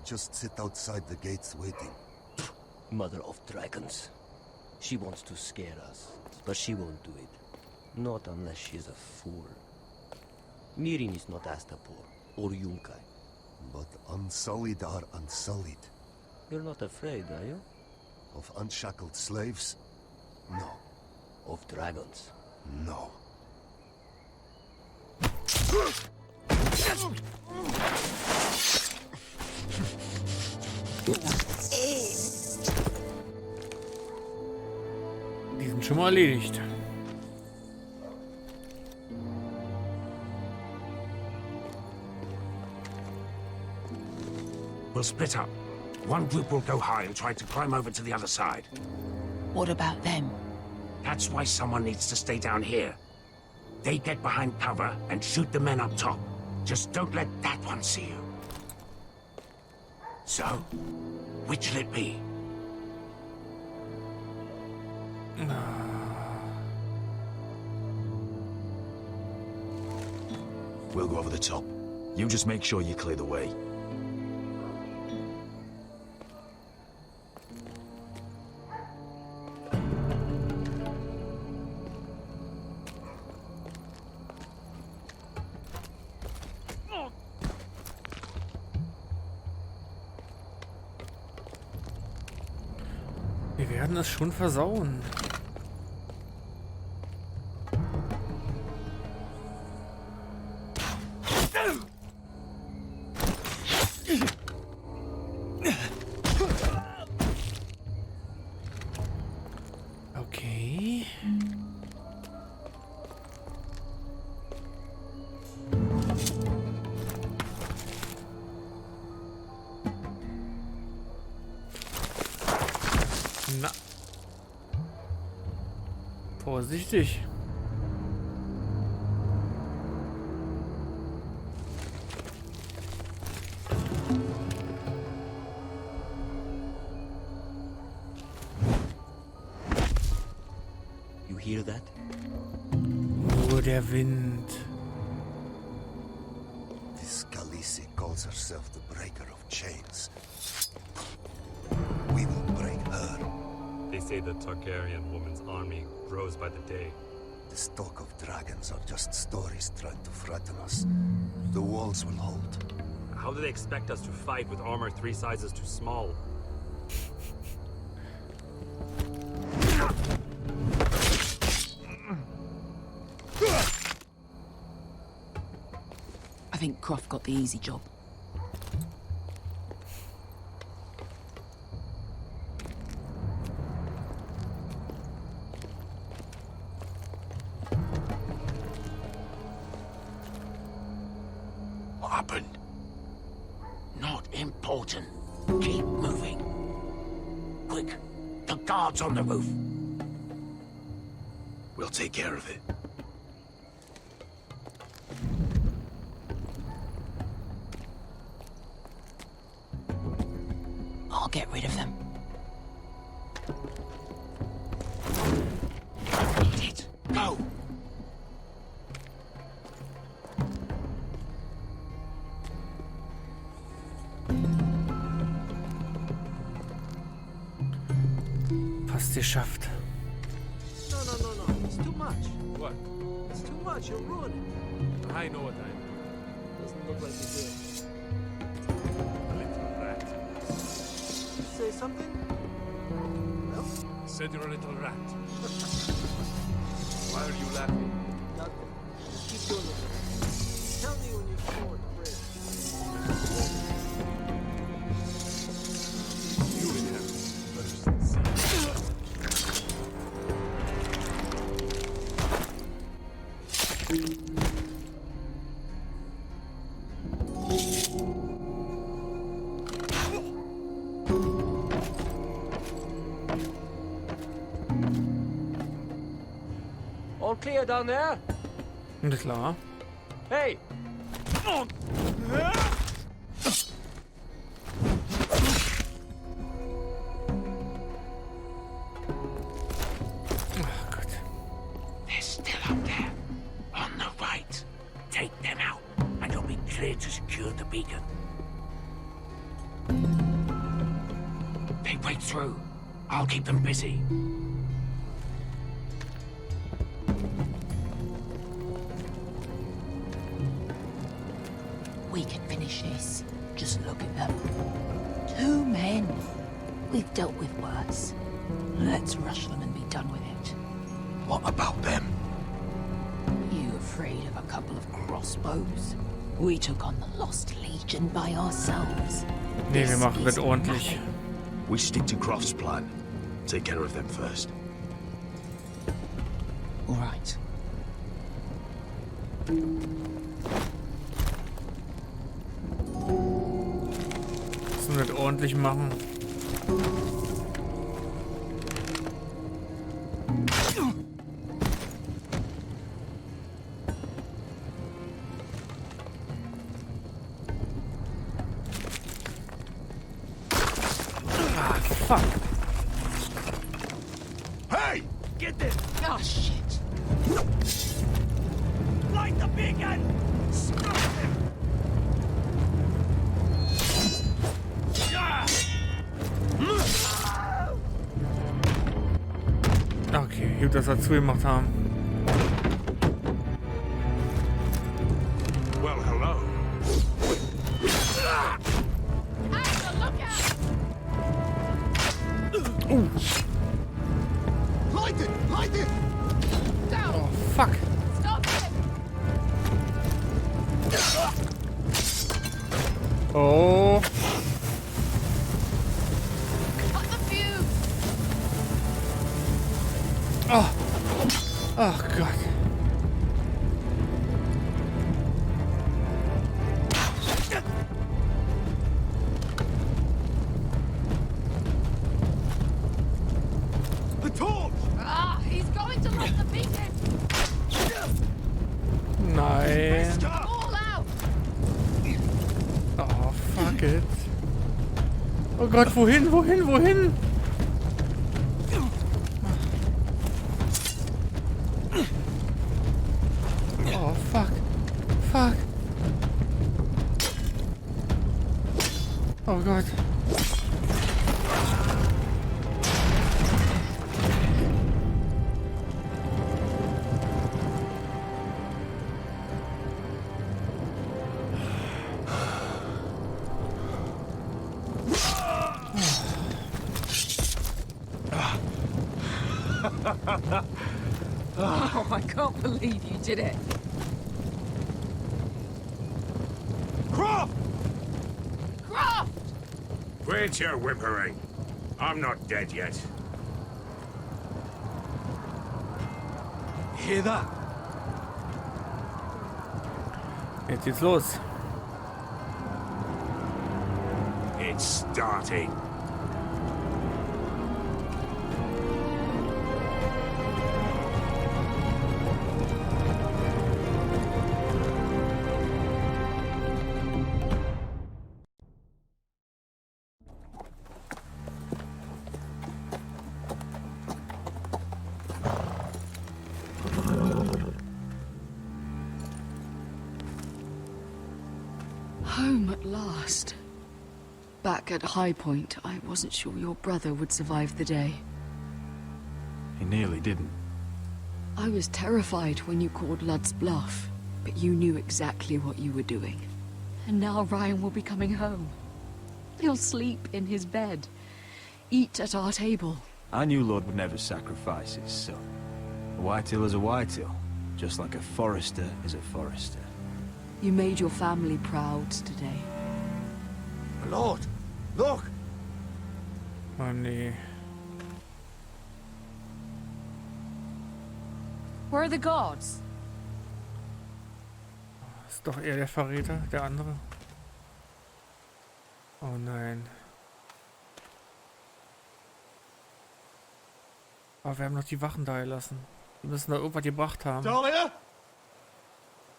Just sit outside the gates waiting. Mother of dragons. She wants to scare us, but she won't do it. Not unless she's a fool. Mirin is not Astapor or Yunkai. But unsullied are unsullied. You're not afraid, are you? Of unshackled slaves? No. Of dragons? No. Die sind schon mal erledigt. We'll split up. One group will go high and try to climb over to the other side. What about them? That's why someone needs to stay down here. They get behind cover and shoot the men up top. Just don't let that one see you. So, which'll it be? We'll go over the top. You just make sure you clear the way. Wir werden das schon versauen. Okay. Na. Vorsichtig. You hear that? Nur der Wind. This Khaleesi calls herself the breaker of chains. We will break her. They say the Targaryen woman's army grows by the day. The stock of dragons are just stories trying to frighten us. The walls will hold. How do they expect us to fight with armor 3 sizes too small? I think Croft got the easy job. What happened? Not important. Keep moving. Quick, the guards on the roof. We'll take care of it. I'll get rid of them. Eat it. Go. Fast geschafft. No. It's too much. What? It's too much. You'll ruin it. I know what I am. Doesn't look like you do. A little rat. Say something? No? Said you're a little rat. Why are you laughing? Nothing. Just keep doing it. Tell me when you're sure to break. You inherit first seed. All clear down there? Na klar. Hey! They're still up there. On the right. Take them out, and you'll be clear to secure the beacon. They break through. I'll keep them busy. We can finish this. Just look at them. 2 men. We've dealt with worse. Let's rush them and be done with it. What about them? You afraid of a couple of crossbows? We took on the Lost Legion by ourselves. Nee, wir machen das ordentlich. We stick to Croft's plan. Take care of them first. All right. Müssen wir das ordentlich machen. Fuck. Hey! Get this! Oh, shit. Light the beacon! Stop him! Okay, gut, dass wir zugemacht haben. Well, hello. Light it! Light it! Oh, fuck. Oh. Oh. Oh, Gott. Oh, fuck it. Oh Gott, wohin, wohin, wohin? Oh, fuck. Fuck. Oh Gott. Oh, I can't believe you did it. Croft! Croft! Quit your whimpering. I'm not dead yet. Hear that? Jetzt geht's los. It's starting. Home at last. Back at High Point, I wasn't sure your brother would survive the day. He nearly didn't. I was terrified when you called Ludd's bluff, but you knew exactly what you were doing. And now Ryan will be coming home. He'll sleep in his bed, eat at our table. I knew Lord would never sacrifice his son. A Whitehill is a Whitehill, just like a Forrester is a Forrester. You made your family proud today. Lord, look! Oh nee. Where are the guards? Ist doch eher der Verräter, der andere. Oh nein. Aber wir haben noch die Wachen da gelassen. Die müssen da irgendwas gebracht haben. Talia?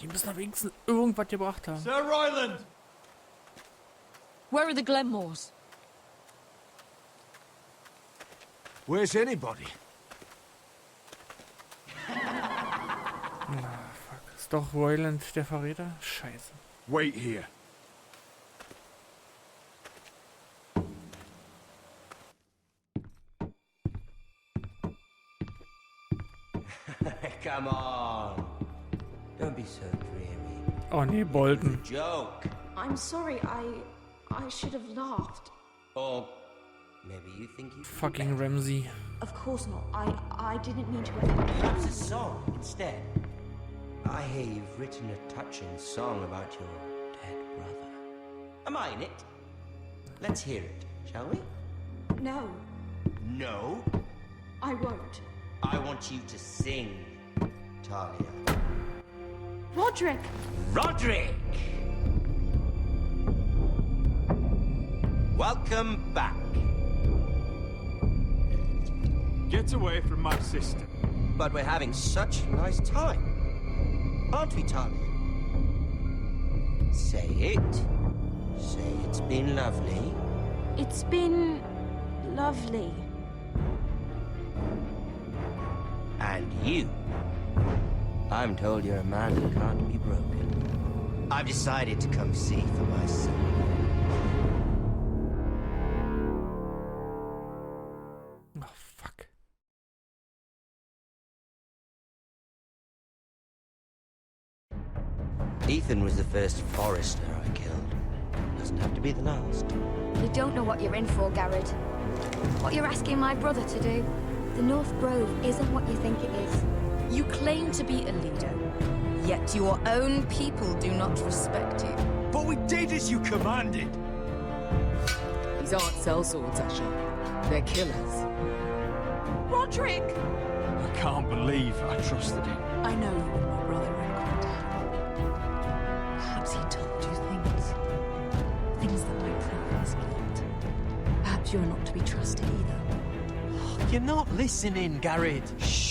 Die müssen da wenigstens irgendwas gebracht haben. Sir Ryland! Where are the Glenmores? Where's anybody? Ah, fuck. Ist doch Royland der Verräter? Scheiße. Wait here. Come on. Don't be so dreary. Oh nee, Bolton. Joke. I'm sorry, I should have laughed. Or maybe you think you Fucking Ramsey. Of course not. I didn't mean to. Perhaps a song instead. I hear you've written a touching song about your dead brother. Am I in it? Let's hear it, shall we? No, No. I won't. I want you to sing, Talia. Roderick! Roderick! Welcome back. Get away from my sister. But we're having such a nice time. Aren't we, Talia? Say it. Say it's been lovely. It's been lovely. And you. I'm told you're a man who can't be broken. I've decided to come see for myself. Oh, fuck. Ethan was the first Forrester I killed. Doesn't have to be the last. You don't know what you're in for, Garrett. What you're asking my brother to do. The North Grove isn't what you think it is. You claim to be a leader, yet your own people do not respect you. But we did as you commanded. These aren't sellswords, Asher. They're killers. Roderick! I can't believe I trusted him. I know you and my brother are in contact. Perhaps he told you things that might prove his guilt. Perhaps you're not to be trusted either. You're not listening, Garrett. Shh.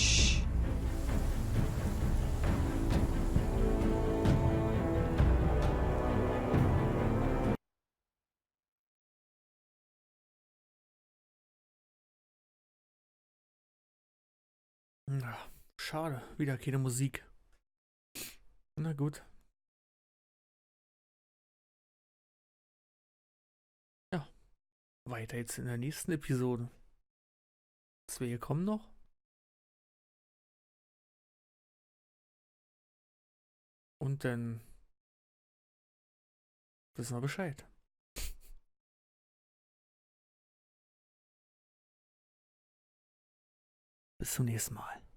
Ja, schade, wieder keine Musik. Na gut. Ja, weiter jetzt in der nächsten Episode. 2 kommen noch. Und dann wissen wir Bescheid. Bis zum nächsten Mal.